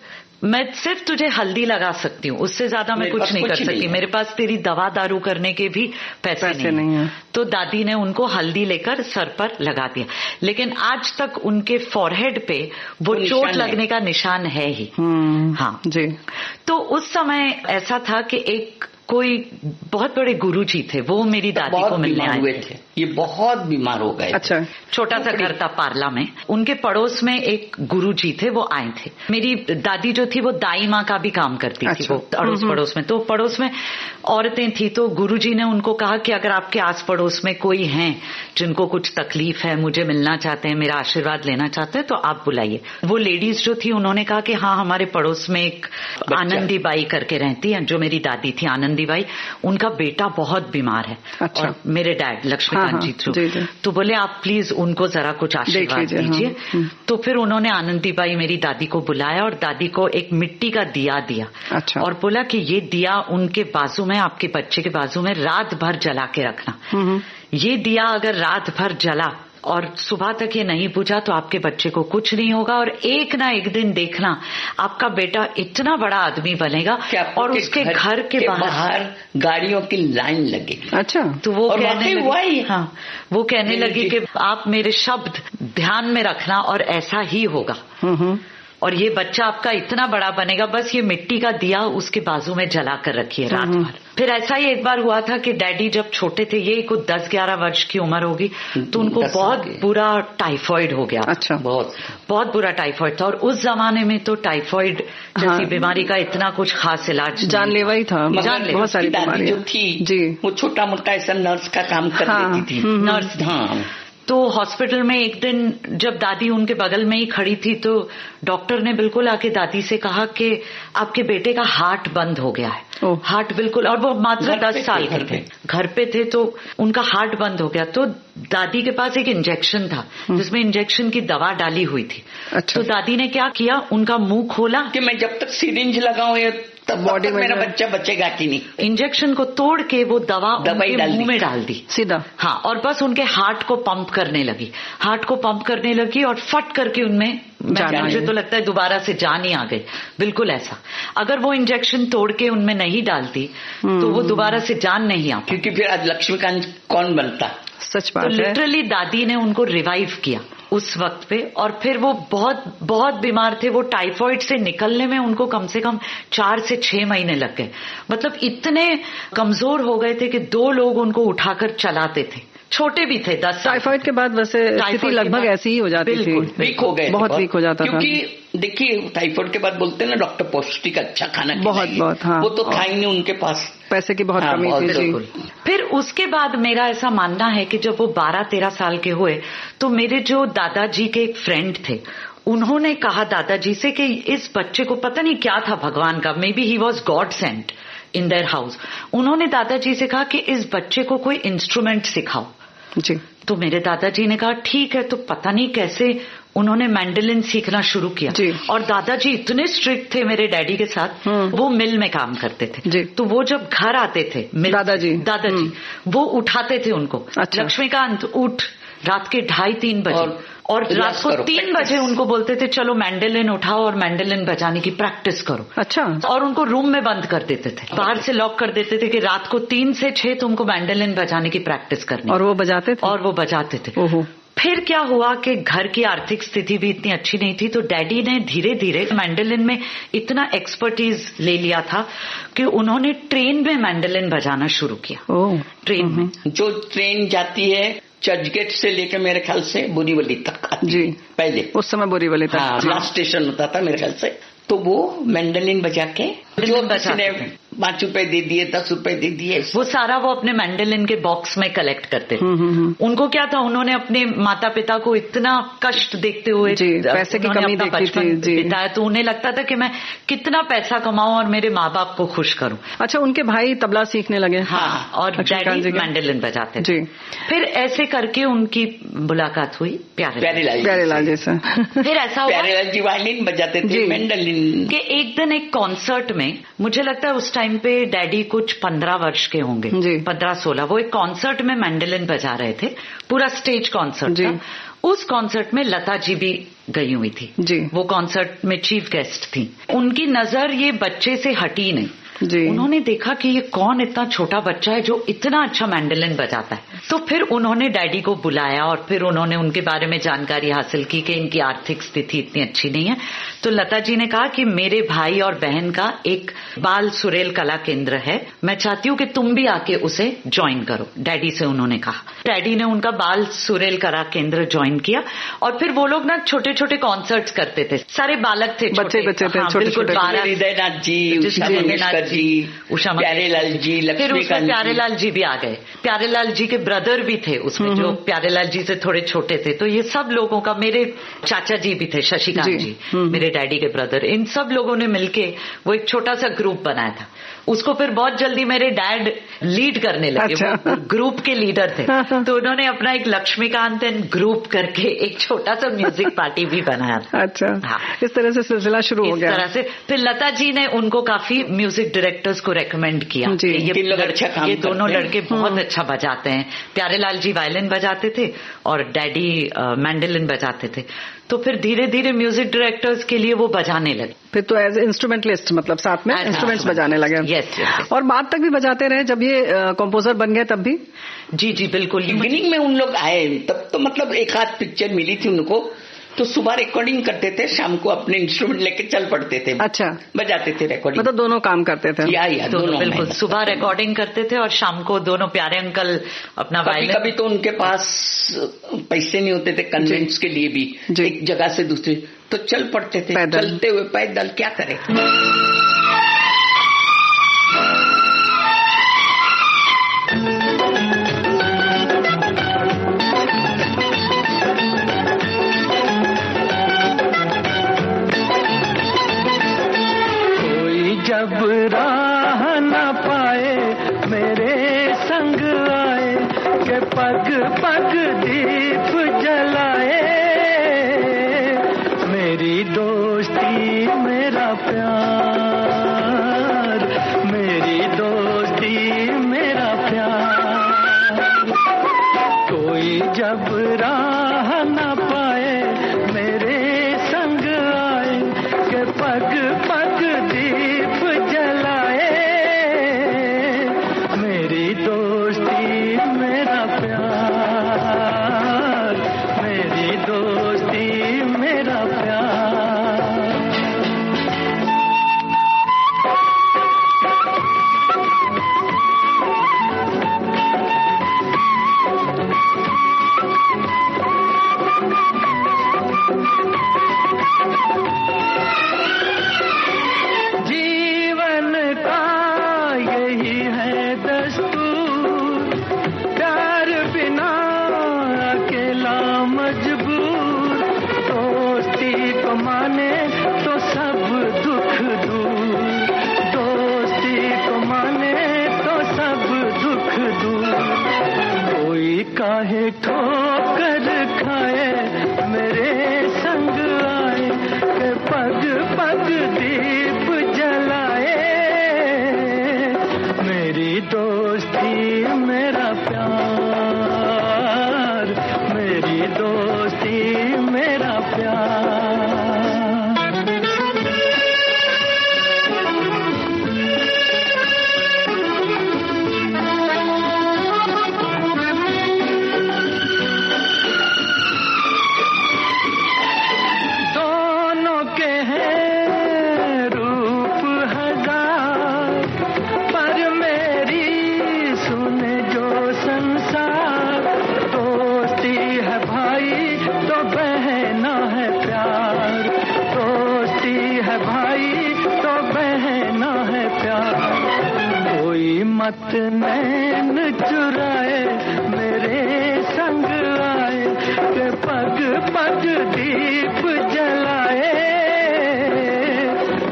मैं सिर्फ तुझे हल्दी लगा सकती हूँ, उससे ज्यादा मैं कुछ नहीं कर सकती। मेरे पास तेरी दवा दारू करने के भी पैसे नहीं है। तो दादी ने उनको हल्दी लेकर सर पर लगा दिया, लेकिन आज तक उनके फॉरहेड पे वो चोट लगने का निशान है ही। हाँ जी। तो उस समय ऐसा था कि एक कोई बहुत बड़े गुरुजी थे, वो मेरी दादी को मिलने आए थे। ये बहुत बीमार हो गए। अच्छा। छोटा सा घर था पार्ला में। उनके पड़ोस में एक गुरुजी थे, वो आए थे। मेरी दादी जो थी वो दाई माँ का भी काम करती थी। वो अड़ोस पड़ोस में, तो पड़ोस में औरतें थी। तो गुरुजी ने उनको कहा कि अगर आपके आस पड़ोस में कोई हैं जिनको कुछ तकलीफ है, मुझे मिलना चाहते हैं, मेरा आशीर्वाद लेना चाहते हैं, तो आप बुलाइए। वो लेडीज जो थी उन्होंने कहा कि हाँ हमारे पड़ोस में एक आनंदी बाई करके रहती है, जो मेरी दादी थी आनंदी बाई, उनका बेटा बहुत बीमार है। अच्छा। और मेरे डैड लक्ष्मीकांत जी थ्रू, तो बोले आप प्लीज उनको जरा कुछ आशीर्वाद दीजिए। तो फिर उन्होंने आनंदी बाई मेरी दादी को बुलाया और दादी को एक मिट्टी का दिया दिया। अच्छा। और बोला कि ये दिया उनके बाजू में, आपके बच्चे के बाजू में रात भर जला के रखना। ये दिया अगर रात भर जला और सुबह तक ये नहीं बुझा तो आपके बच्चे को कुछ नहीं होगा, और एक ना एक दिन देखना आपका बेटा इतना बड़ा आदमी बनेगा और उसके घर के बाहर गाड़ियों की लाइन लगेगी। अच्छा। तो वो कहने लगी, हाँ वो कहने लगी कि आप मेरे शब्द ध्यान में रखना और ऐसा ही होगा, और ये बच्चा आपका इतना बड़ा बनेगा, बस ये मिट्टी का दिया उसके बाजू में जला कर रखिए रात भर। फिर ऐसा ही एक बार हुआ था कि डैडी जब छोटे थे, ये कुछ 10-11 वर्ष की उम्र होगी, तो उनको बहुत बुरा टाइफाइड हो गया। अच्छा। बहुत बुरा टाइफाइड था, और उस जमाने में तो टाइफाइड जैसी बीमारी का इतना कुछ खास इलाज जानलेवा ही था। बहुत सारी बीमारियां जो थी जी, वो छोटा मोटा ऐसा नर्स का काम कर रही थी। नर्स। हाँ। तो हॉस्पिटल में एक दिन जब दादी उनके बगल में ही खड़ी थी, तो डॉक्टर ने बिल्कुल आके दादी से कहा कि आपके बेटे का हार्ट बंद हो गया है। हार्ट बिल्कुल, और वो मात्र 10 साल के थे, घर पे थे, तो उनका हार्ट बंद हो गया। तो दादी के पास एक इंजेक्शन था जिसमें इंजेक्शन की दवा डाली हुई थी। अच्छा। तो दादी ने क्या किया, उनका मुंह खोला कि मैं जब तक सिरिंज लगाऊं तब बॉडी में मेरा बच्चा बचेगा कि नहीं। इंजेक्शन को तोड़ के वो दवाई मुंह में डाल दी सीधा। हाँ, और बस उनके हार्ट को पंप करने लगी और फट करके उनमें मुझे तो लगता है दोबारा से जान ही आ गई। बिल्कुल ऐसा, अगर वो इंजेक्शन तोड़ के उनमें नहीं डालती तो वो दोबारा से जान नहीं आ, क्योंकि फिर आज लक्ष्मीकांत कौन बनता। सच बात है। लिटरली दादी ने उनको रिवाइव किया उस वक्त पे, और फिर वो बहुत बहुत बीमार थे। वो टाइफाइड से निकलने में उनको कम से कम 4 से 6 महीने लग गए। मतलब इतने कमजोर हो गए थे कि 2 लोग उनको उठाकर चलाते थे। छोटे भी थे 10 साल। टाइफाइड के बाद वैसे स्थिति लगभग ऐसी ही हो जाती थी, वीक हो गए, बहुत वीक हो जाता था। क्योंकि देखिए टाइफाइड के बाद बोलते हैं ना डॉक्टर पौष्टिक अच्छा खाना बहुत हाँ, वो तो था ही नहीं उनके पास, पैसे की बहुत कमी थी। फिर उसके बाद मेरा ऐसा मानना है कि जब वो 12-13 साल के हुए तो मेरे जो दादाजी के एक फ्रेंड थे, उन्होंने कहा दादाजी से कि इस बच्चे को पता नहीं क्या था भगवान का, maybe he was God sent in their house. उन्होंने दादाजी से कहा कि इस बच्चे को कोई इंस्ट्रूमेंट सिखाओ जी। तो मेरे दादाजी ने कहा ठीक है। तो पता नहीं कैसे उन्होंने मैंडोलिन सीखना शुरू किया जी। और दादाजी इतने स्ट्रिक्ट थे मेरे डैडी के साथ, वो मिल में काम करते थे जी। तो वो जब घर आते थे दादाजी वो उठाते थे उनको, अच्छा। लक्ष्मीकांत उठ, रात के 2:30-3 बजे और रात को 3 बजे उनको बोलते थे चलो मैंडोलिन उठाओ और मैंडोलिन बजाने की प्रैक्टिस करो। अच्छा। और उनको रूम में बंद कर देते थे, बाहर से लॉक कर देते थे कि रात को 3 से 6 तुमको मैंडोलिन बजाने की प्रैक्टिस करनी। और वो बजाते थे। फिर क्या हुआ कि घर की आर्थिक स्थिति भी इतनी अच्छी नहीं थी, तो डैडी ने धीरे धीरे मैंडोलिन में इतना एक्सपर्टीज ले लिया था कि उन्होंने ट्रेन में मैंडोलिन बजाना शुरू किया। ट्रेन में जो ट्रेन जाती है चर्चगेट से लेकर मेरे ख्याल से बोरीवली तक जी, पहले उस समय बोरीवली तक लास्ट स्टेशन होता था मेरे ख्याल से। तो वो मैंडोलिन बजा के जो किसी ने 5 रुपए दे दिए, 10 रुपए दे दिए, वो सारा वो अपने मैंडोलिन के बॉक्स में कलेक्ट करते थे। उनको क्या था, उन्होंने अपने माता पिता को इतना कष्ट देखते हुए पैसे की कमी देखती थी बिताया, तो उन्हें लगता था कि मैं कितना पैसा कमाऊं और मेरे माँ बाप को खुश करूं। अच्छा, उनके भाई तबला सीखने लगे। हाँ, और डैडी मैंडोलिन बजाते थे। फिर ऐसे करके उनकी मुलाकात हुई प्यारेलाल जी से। फिर ऐसा हुआ प्यारेलाल जी वायलिन बजाते थे, मैंडोलिन के एक दिन एक कॉन्सर्ट में, मुझे लगता है उस टाइम पे डैडी कुछ 15 वर्ष के होंगे, 15-16, वो एक कॉन्सर्ट में मैंडोलिन बजा रहे थे, पूरा स्टेज कॉन्सर्ट था। उस कॉन्सर्ट में लता जी भी गई हुई थी जी। वो कॉन्सर्ट में चीफ गेस्ट थी। उनकी नजर ये बच्चे से हटी नहीं जी। उन्होंने देखा कि ये कौन इतना छोटा बच्चा है जो इतना अच्छा मैंडोलिन बजाता है। तो फिर उन्होंने डैडी को बुलाया और फिर उन्होंने उनके बारे में जानकारी हासिल की कि इनकी आर्थिक स्थिति इतनी अच्छी नहीं है। तो लता जी ने कहा कि मेरे भाई और बहन का एक बाल सुरेल कला केंद्र है, मैं चाहती हूँ कि तुम भी आके उसे ज्वाइन करो। डैडी से उन्होंने कहा, डैडी ने उनका बाल सुरेल कला केंद्र ज्वाइन किया और फिर वो लोग ना छोटे छोटे कॉन्सर्ट्स करते थे। सारे बालक थे, बच्चे थे, बिल्कुल, हृदयनाथ जी, उषा प्यारेलाल जी, फिर उसमें प्यारेलाल जी भी आ गए। प्यारेलाल जी के ब्रदर भी थे उसमें, जो प्यारेलाल जी से थोड़े छोटे थे। तो ये सब लोगों का, मेरे चाचा जी भी थे, शशिकांत जी मेरे डैडी के ब्रदर, इन सब लोगों ने मिलके वो एक छोटा सा ग्रुप बनाया था। उसको फिर बहुत जल्दी मेरे डैड लीड करने लगे। अच्छा। वो ग्रुप के लीडर थे। तो उन्होंने अपना एक लक्ष्मीकांत एंड ग्रुप करके एक छोटा सा म्यूजिक पार्टी भी बनाया था। अच्छा। हाँ। इस तरह से सिलसिला शुरू हो गया। इस तरह से फिर लता जी ने उनको काफी म्यूजिक डायरेक्टर्स को रेकमेंड किया कि ये दोनों लड़के बहुत अच्छा बजाते हैं। प्यारेलाल जी वायलिन बजाते थे और डैडी मैंडोलिन बजाते थे। तो फिर धीरे धीरे म्यूजिक डायरेक्टर्स के लिए वो बजाने लगे। फिर तो एज इंस्ट्रूमेंटलिस्ट, मतलब साथ में इंस्ट्रूमेंट्स बजाने लगे। यस। और बाद तक भी बजाते रहे जब ये कंपोजर बन गए तब भी? जी बिल्कुल। इवनिंग में उन लोग आए तब तो मतलब एक आध पिक्चर मिली थी उनको, तो सुबह रिकॉर्डिंग करते थे, शाम को अपने इंस्ट्रूमेंट लेके चल पड़ते थे। अच्छा। बजाते थे रिकॉर्डिंग। मतलब दोनों काम करते थे? या दोनों बिल्कुल। सुबह रिकॉर्डिंग करते थे और शाम को दोनों प्यारे अंकल अपना वायलिन। कभी तो उनके पास पैसे नहीं होते थे कन्वेंट्स के लिए भी, एक जगह से दूसरी, तो चल पड़ते थे, चलते हुए पैदल, क्या करें। जब राह न पाए मेरे संग आए, के पग पग दीप जलाए, मेरी दोस्ती मेरा प्यार दोस्ती मेरा प्यार। जीवन का यही है दस्तूर, प्यार बिना अकेला मजबूर, दोस्ती को माने तो सब दुख दूर, दोस्ती को माने तो सब दुख दूर। कोई काहे ठोकर खाए मेरे संग आए, के पग पग दीप जलाए, मेरी दोस्ती मेरा प्यार, मेरी दोस्ती मेरा प्यार। दोनों के हैं रूप हजार, पर मेरी सुने जो संसार, दोस्ती है भाई तो बहना है प्यार, दोस्ती है भाई तो बहना है प्यार। कोई मत नैन चुराए मेरे संग आए, के पग पग दीप जलाए,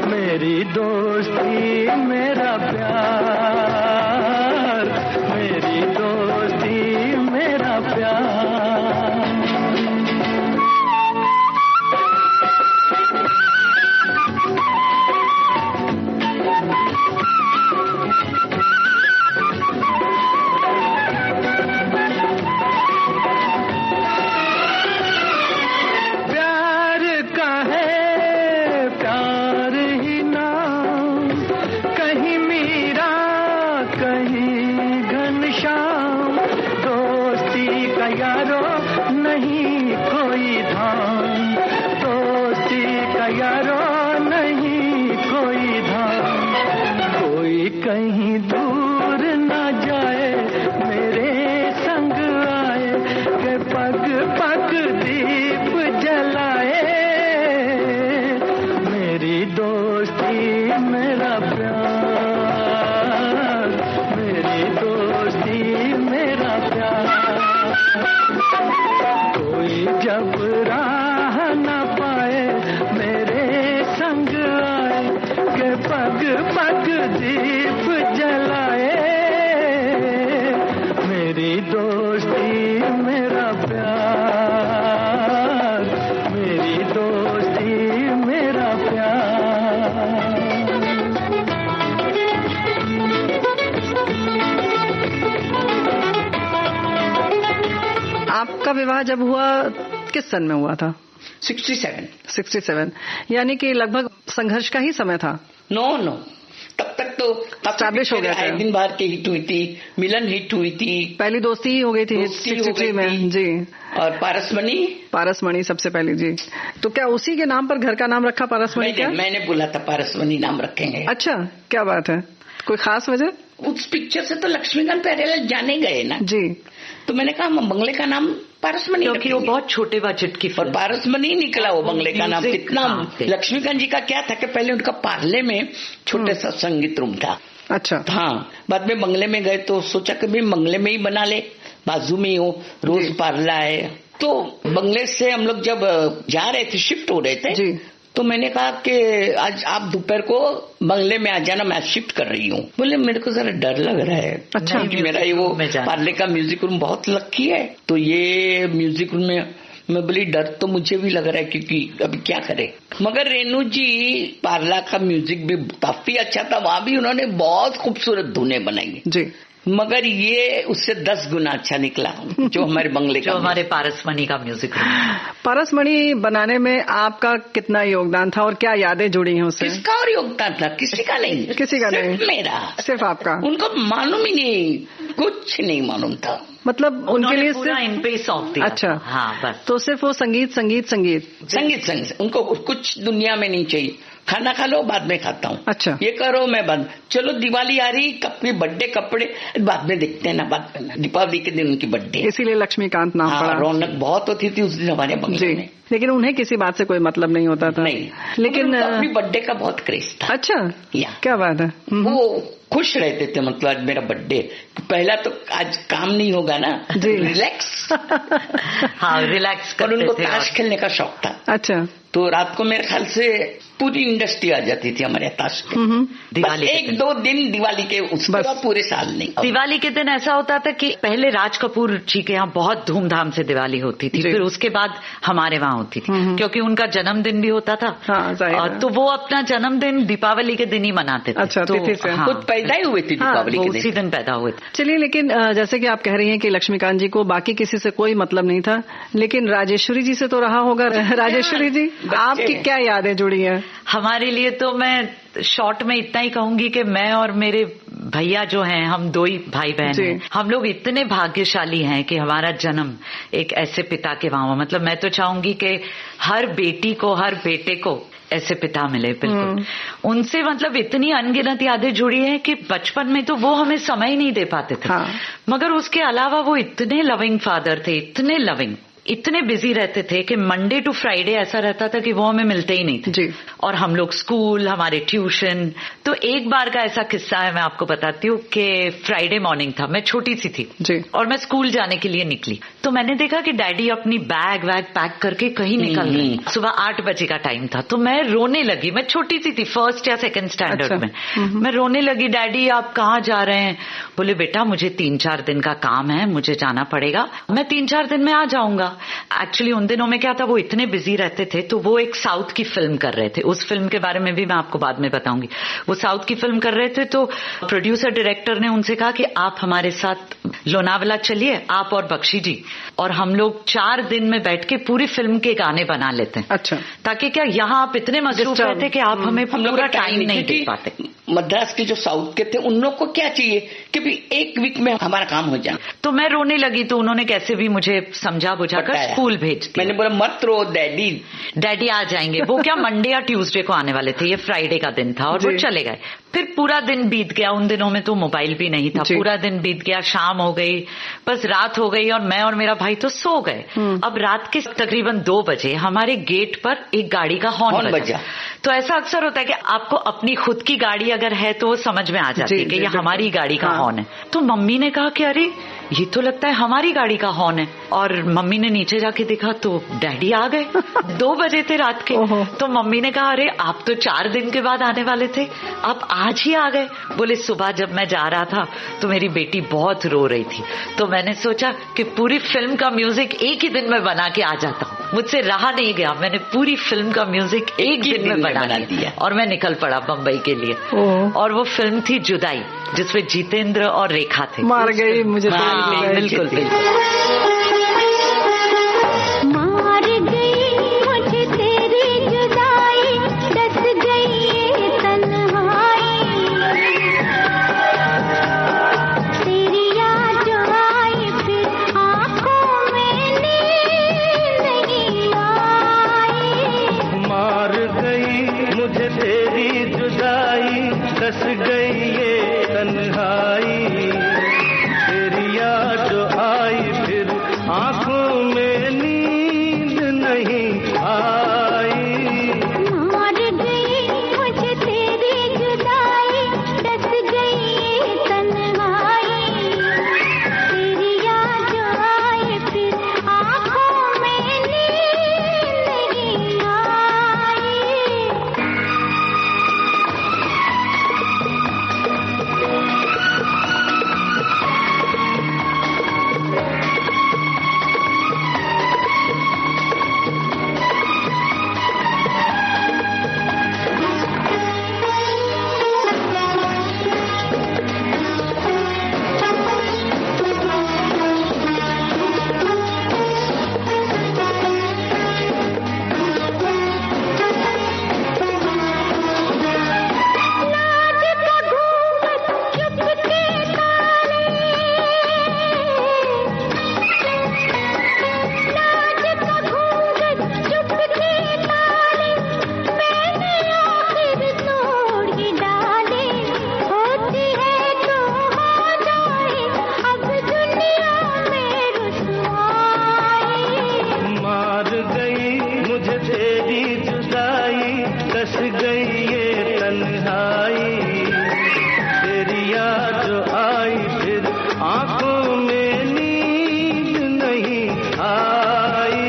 मेरी दोस्ती मेरा प्यार, मेरी दोस्ती मेरा प्यार। प्यार का है प्यार ही नाम, कहीं मीरा कहीं घनश्याम, दोस्ती का यारो नहीं कोई धाम, दोस्ती का यारो नहीं कोई धाम। कोई कहीं दूर ना जाए मेरे संग आए, के पग पग दीप जलाए, मेरी दोस्ती मेरा प्यार, मेरी दोस्ती मेरा प्यार। कोई जब राह न पाए मेरे संग आए, के पग पग दीप जलाए, मेरी दोस्ती मेरा प्यार, मेरी दोस्ती मेरा प्यार। आपका विवाह जब हुआ किस सन में हुआ था? 67। यानी कि लगभग संघर्ष का ही समय था। नो तब तक तो Establish हो गया था। दिन बार की हिट हुई थी, मिलन हिट हुई थी, पहली दोस्ती ही हो गई थी दोस्ती हो 63 गई में थी। जी। और पारसमणि सबसे पहली जी। तो क्या उसी के नाम पर घर का नाम रखा पारसमणि? क्या मैंने बोला था पारसमणि नाम रखेंगे। अच्छा, क्या बात है, कोई खास वजह? उस पिक्चर से तो लक्ष्मीकांत प्यारेलाल जाने गए ना जी, तो मैंने कहा बंगले का नाम पारसमणि, क्योंकि वो बहुत छोटे बजट की और पारसमणि निकला वो बंगले का नाम। कितना लक्ष्मीकांत जी का क्या था कि पहले उनका पार्ले में छोटे सा संगीत रूम था। अच्छा, हाँ, बाद में बंगले में गए तो सोचा कि भाई बंगले में ही बना ले, बाजू में ही हो, रोज पार्ला है। तो बंगले से हम लोग जब जा रहे थे, शिफ्ट हो रहे थे जी, तो मैंने कहा कि आज आप दोपहर को बंगले में आ जाना, मैं शिफ्ट कर रही हूँ। बोले मेरे को जरा डर लग रहा है। अच्छा, क्योंकि मेरा ये वो पार्ले का म्यूजिक रूम बहुत लकी है, तो ये म्यूजिक रूम में मैं बोली डर तो मुझे भी लग रहा है, क्योंकि अभी क्या करे। मगर रेनू जी पार्ला का म्यूजिक भी काफी अच्छा था, वहां भी उन्होंने बहुत खूबसूरत धुनें बनाई जी, मगर ये उससे 10 गुना अच्छा निकला जो हमारे बंगले का, जो हमारे पारसमणि का म्यूजिक। पारसमणि बनाने में आपका कितना योगदान था और क्या यादें जुड़ी हैं उससे? किसका और योगदान था? किसी का नहीं, किसी का नहीं, मेरा, सिर्फ आपका। उनको मालूम ही नहीं, कुछ नहीं मालूम था। मतलब उनके लिए पूरा इन पे सौंप दिया। अच्छा, हाँ बस। तो सिर्फ वो संगीत संगीत संगीत संगीत संगीत, उनको कुछ दुनिया में नहीं चाहिए। खाना खा लो, बाद में खाता हूँ। अच्छा, ये करो, मैं बंद। चलो दिवाली आ रही, कभी बर्थडे कपड़े बाद में देखते हैं ना, बाद में। दीपावली के दिन उनकी बर्थडे, इसीलिए लक्ष्मीकांत नाम पड़ा। रौनक बहुत होती थी उस दिन हमारे बंगले में। लेकिन उन्हें किसी बात से कोई मतलब नहीं होता था। नहीं, लेकिन अपनी बर्थडे का बहुत क्रेज था। अच्छा, क्या बात है। वो खुश रहते थे, मतलब आज मेरा बर्थडे, पहला तो आज काम नहीं होगा ना, रिलैक्स। हाँ, रिलैक्स करते थे। और उनको ताश खेलने का शौक था। अच्छा, तो रात को मेरे ख्याल से पूरी इंडस्ट्री आ जाती थी हमारे ताश के। दिवाली बस 1-2 दिन दिवाली के, उसके बाद पूरे साल नहीं। दिवाली के दिन ऐसा होता था कि पहले राज कपूर जी के यहाँ बहुत धूमधाम से दिवाली होती थी, फिर उसके बाद हमारे वहाँ होती थी, क्योंकि उनका जन्मदिन भी होता था। हाँ, तो वो अपना जन्मदिन दीपावली के दिन ही मनाते थे। अच्छा, तो खुद पैदा ही हुए थे दीपावली के दिन, उसी दिन पैदा हुए थे। चलिए, लेकिन जैसे कि आप कह रही हैं कि लक्ष्मीकांत जी को बाकी किसी से कोई मतलब नहीं था, लेकिन राजेश्वरी जी से तो रहा होगा। राजेश्वरी जी, आपकी क्या यादें जुड़ी हैं? हमारे लिए तो मैं शॉर्ट में इतना ही कहूंगी कि मैं और मेरे भैया जो हैं, हम 2 ही भाई बहन हैं। हम लोग इतने भाग्यशाली हैं कि हमारा जन्म एक ऐसे पिता के वहां हुआ। मतलब मैं तो चाहूंगी कि हर बेटी को, हर बेटे को ऐसे पिता मिले। बिल्कुल उनसे मतलब इतनी अनगिनत यादें जुड़ी हैं कि बचपन में तो वो हमें समय ही नहीं दे पाते थे। मगर उसके अलावा वो इतने लविंग फादर थे, इतने लविंग, इतने बिजी रहते थे कि मंडे टू फ्राइडे ऐसा रहता था कि वो हमें मिलते ही नहीं थे। जी। और हम लोग स्कूल, हमारे ट्यूशन। तो एक बार का ऐसा किस्सा है, मैं आपको बताती हूँ कि फ्राइडे मॉर्निंग था, मैं छोटी सी थी जी। और मैं स्कूल जाने के लिए निकली, तो मैंने देखा कि डैडी अपनी बैग वैग पैक करके कहीं निकल रहे। सुबह 8 बजे का टाइम था, तो मैं रोने लगी। मैं छोटी सी थी, 1st या 2nd स्टैंडर्ड में। मैं रोने लगी, डैडी आप कहाँ जा रहे हैं? बोले बेटा मुझे 3-4 दिन का काम है, मुझे जाना पड़ेगा, मैं 3-4 दिन में आ जाऊंगा। एक्चुअली उन दिनों में क्या था, वो इतने बिजी रहते थे, तो वो एक साउथ की फिल्म कर रहे थे। उस फिल्म के बारे में भी मैं आपको बाद में बताऊंगी। वो साउथ की फिल्म कर रहे थे, तो प्रोड्यूसर डायरेक्टर ने उनसे कहा कि आप हमारे साथ लोनावला चलिए, आप और बख्शी जी, और हम लोग 4 दिन में बैठ के पूरी फिल्म के गाने बना लेते हैं। अच्छा। ताकि क्या यहाँ आप इतने मसरूफ रहते कि आप हमें पूरा टाइम नहीं दे पाते। मद्रास के जो साउथ के थे, उन लोग को क्या चाहिए कि भी 1 वीक में हमारा काम हो जाए। तो मैं रोने लगी, तो उन्होंने कैसे भी मुझे समझा बुझाकर स्कूल भेज दिया। मैंने बोला मत रो डैडी आ जाएंगे। वो क्या मंडे या ट्यूसडे को आने वाले थे, ये फ्राइडे का दिन था, और वो चले गए। फिर पूरा दिन बीत गया, उन दिनों में तो मोबाइल भी नहीं था। पूरा दिन बीत गया, शाम हो गई, बस रात हो गई, और मैं और मेरा भाई तो सो गए। अब रात के तकरीबन 2 बजे हमारे गेट पर एक गाड़ी का हॉर्न बजा। तो ऐसा अक्सर होता है कि आपको अपनी खुद की गाड़ी अगर है तो वो समझ में आ जाती है कि ये हमारी गाड़ी का हॉर्न है। तो मम्मी ने कहा कि अरे ये तो लगता है हमारी गाड़ी का हॉर्न है, और मम्मी ने नीचे जाके देखा तो डैडी आ गए। 2 बजे थे रात के। तो मम्मी ने कहा अरे आप तो 4 दिन के बाद आने वाले थे, आप आज ही आ गए। बोले सुबह जब मैं जा रहा था तो मेरी बेटी बहुत रो रही थी, तो मैंने सोचा कि पूरी फिल्म का म्यूजिक एक ही दिन में बना के आ जाता हूँ। मुझसे रहा नहीं गया, मैंने पूरी फिल्म का म्यूजिक एक दिन में बना दिया, और मैं निकल पड़ा बम्बई के लिए। और वो फिल्म थी जुदाई, जिसमें जितेंद्र और रेखा थे। मार गई मुझे। बिल्कुल बिल्कुल। मार गई मुझे तेरी जुदाई, डस गई ये तन्हाई, तेरी याद जो आई फिर आंखों में नींद नहीं आई। मार गई मुझे तेरी जुदाई, डस गई ये तन्हाई, तेरी याद जो आई फिर गई ये तन्हाई, तेरी याद जो आई फिर आंखों में नींद नहीं आई।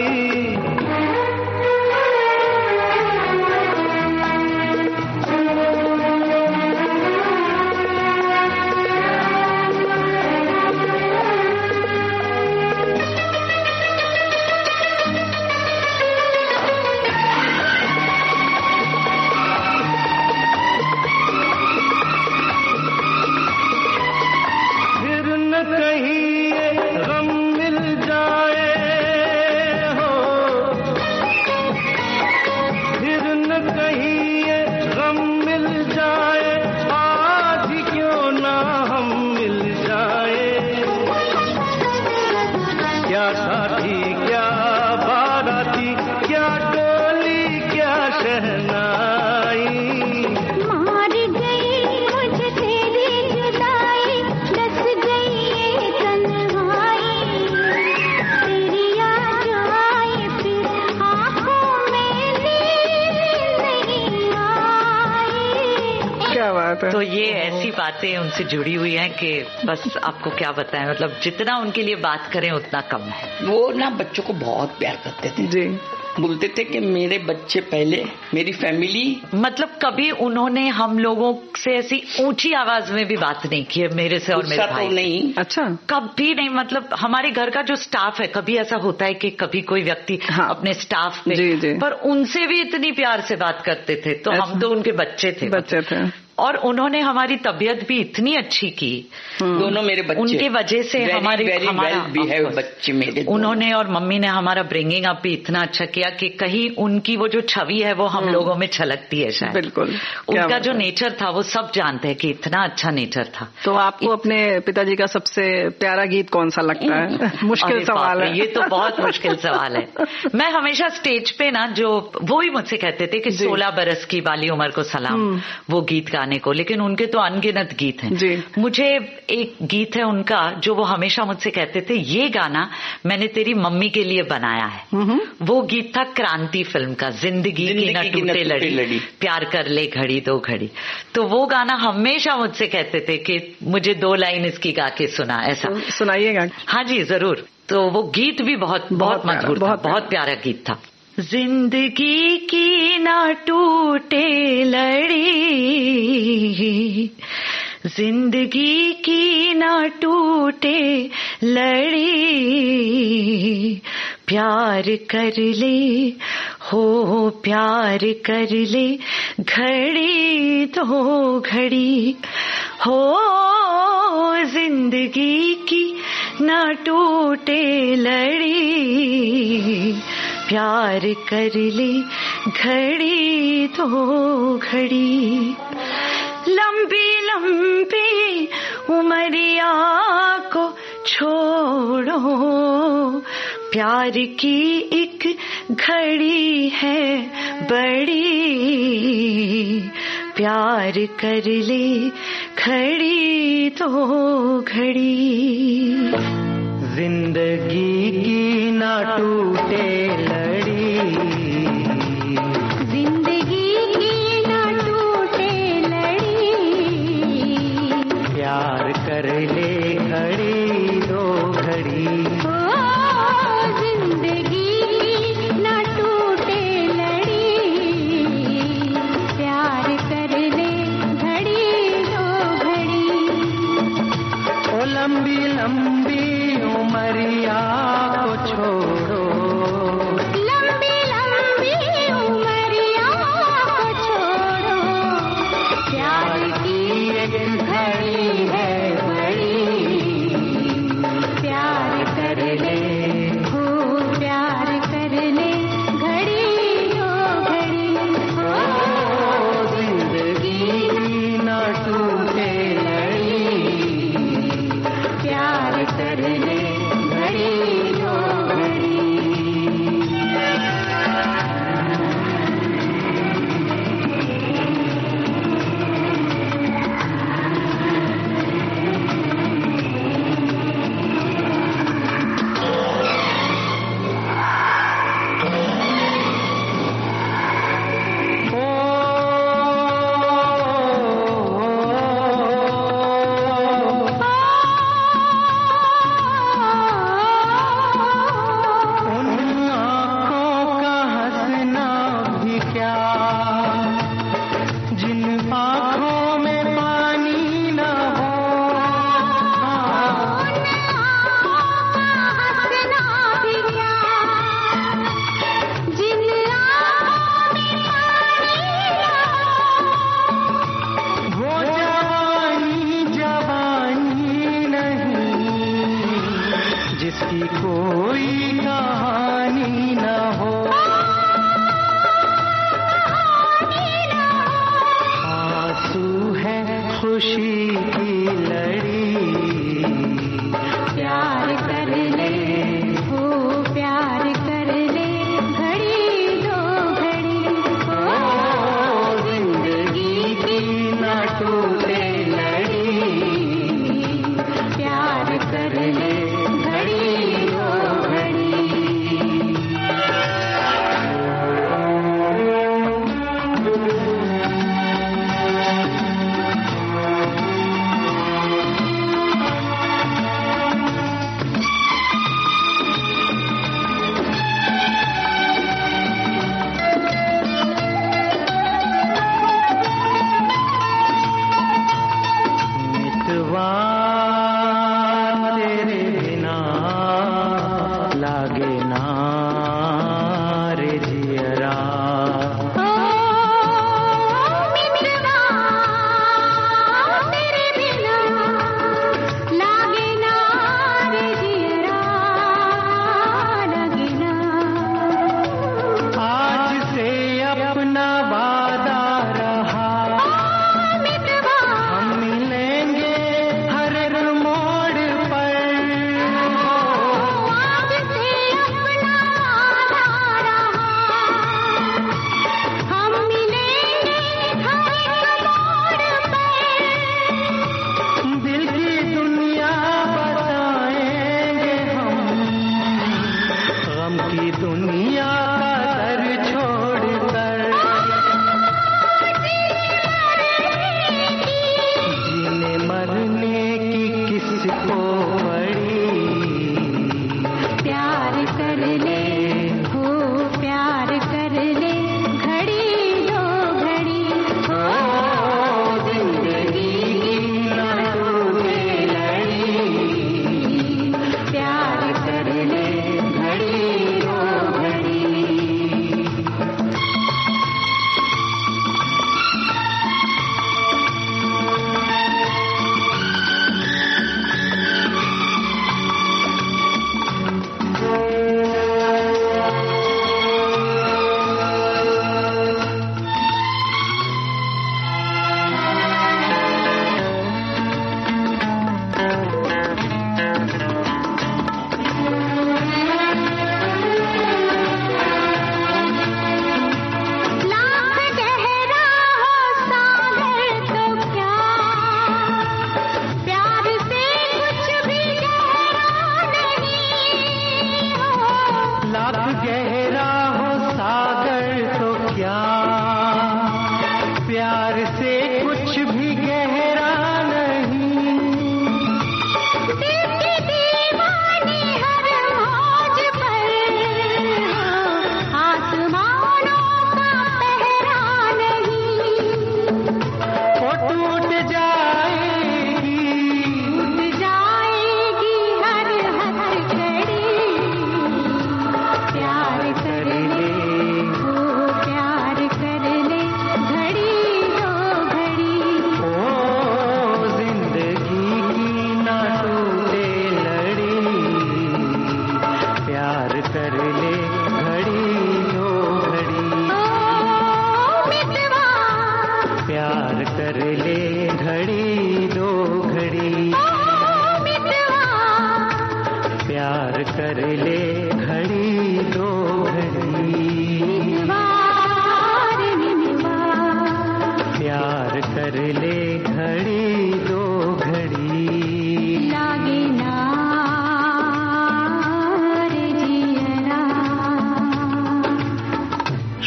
तो ये ऐसी बातें उनसे जुड़ी हुई हैं कि बस आपको क्या बताएं, मतलब जितना उनके लिए बात करें उतना कम है। वो ना बच्चों को बहुत प्यार करते थे जी, बोलते थे कि मेरे बच्चे पहले, मेरी फैमिली। मतलब कभी उन्होंने हम लोगों से ऐसी ऊंची आवाज में भी बात नहीं की है मेरे से और मेरे भाई। नहीं, अच्छा, कभी नहीं। मतलब हमारे घर का जो स्टाफ है, कभी ऐसा होता है कि कभी कोई व्यक्ति अपने स्टाफ में जी, जी। पर उनसे भी इतनी प्यार से बात करते थे। तो हम तो उनके बच्चे थे और उन्होंने हमारी तबीयत भी इतनी अच्छी की। दोनों मेरे बच्चे, उनकी वजह से हमारा बच्चे मेरे, उन्होंने और मम्मी ने हमारा ब्रिंगिंग अप भी इतना अच्छा किया कि कहीं उनकी वो जो छवि है वो हम लोगों में छलकती है शायद। बिल्कुल, उनका जो नेचर था वो सब जानते हैं कि इतना अच्छा नेचर था। तो आपको अपने पिताजी का सबसे प्यारा गीत कौन सा लगता है? मुश्किल सवाल है ये तो, बहुत मुश्किल सवाल है। मैं हमेशा स्टेज पे ना, जो वो ही मुझसे कहते थे कि 16 बरस की बाली उम्र को सलाम, वो गीत गाने को, लेकिन उनके तो अनगिनत गीत हैं। मुझे एक गीत है उनका जो वो हमेशा मुझसे कहते थे, ये गाना मैंने तेरी मम्मी के लिए बनाया है। वो गीत था क्रांति फिल्म का, जिंदगी की न टूटे लड़ी, प्यार कर ले घड़ी दो घड़ी। तो वो गाना हमेशा मुझसे कहते थे कि मुझे 2 लाइन इसकी गा के सुना, ऐसा। सुनाइएगा। हाँ जी जरूर। तो वो गीत भी बहुत मधुर था, बहुत प्यारा गीत था। जिंदगी की ना टूटे लड़ी, जिंदगी की ना टूटे लड़ी, प्यार कर ले हो प्यार कर ले घड़ी दो घड़ी हो, जिंदगी की ना टूटे लड़ी, प्यार कर ले घड़ी दो घड़ी। लंबी लंबी उमरिया को छोड़ो, प्यार की एक घड़ी है बड़ी, प्यार कर ले घड़ी दो घड़ी। जिंदगी की ना टूटे लड़ी, जिंदगी की ना टूटे लड़ी, प्यार कर ले घड़ी दो घड़ी। जिंदगी की ना टूटे लड़ी, प्यार कर ले घड़ी दो घड़ी। ओ लंबी लंबी उमरिया को छोड़ो,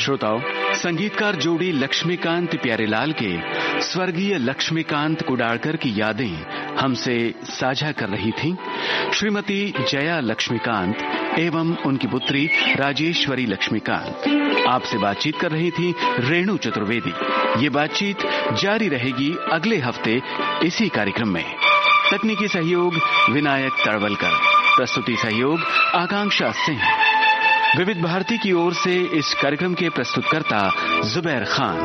श्रोताओं, संगीतकार जोड़ी लक्ष्मीकांत प्यारेलाल के स्वर्गीय लक्ष्मीकांत कुडालकर की यादें हमसे साझा कर रही थीं श्रीमती जया लक्ष्मीकांत एवं उनकी पुत्री राजेश्वरी लक्ष्मीकांत। आपसे बातचीत कर रही थी रेणु चतुर्वेदी। ये बातचीत जारी रहेगी अगले हफ्ते इसी कार्यक्रम में। तकनीकी सहयोग विनायक तड़वलकर, प्रस्तुति सहयोग आकांक्षा सिंह। विविध भारती की ओर से इस कार्यक्रम के प्रस्तुतकर्ता जुबैर खान।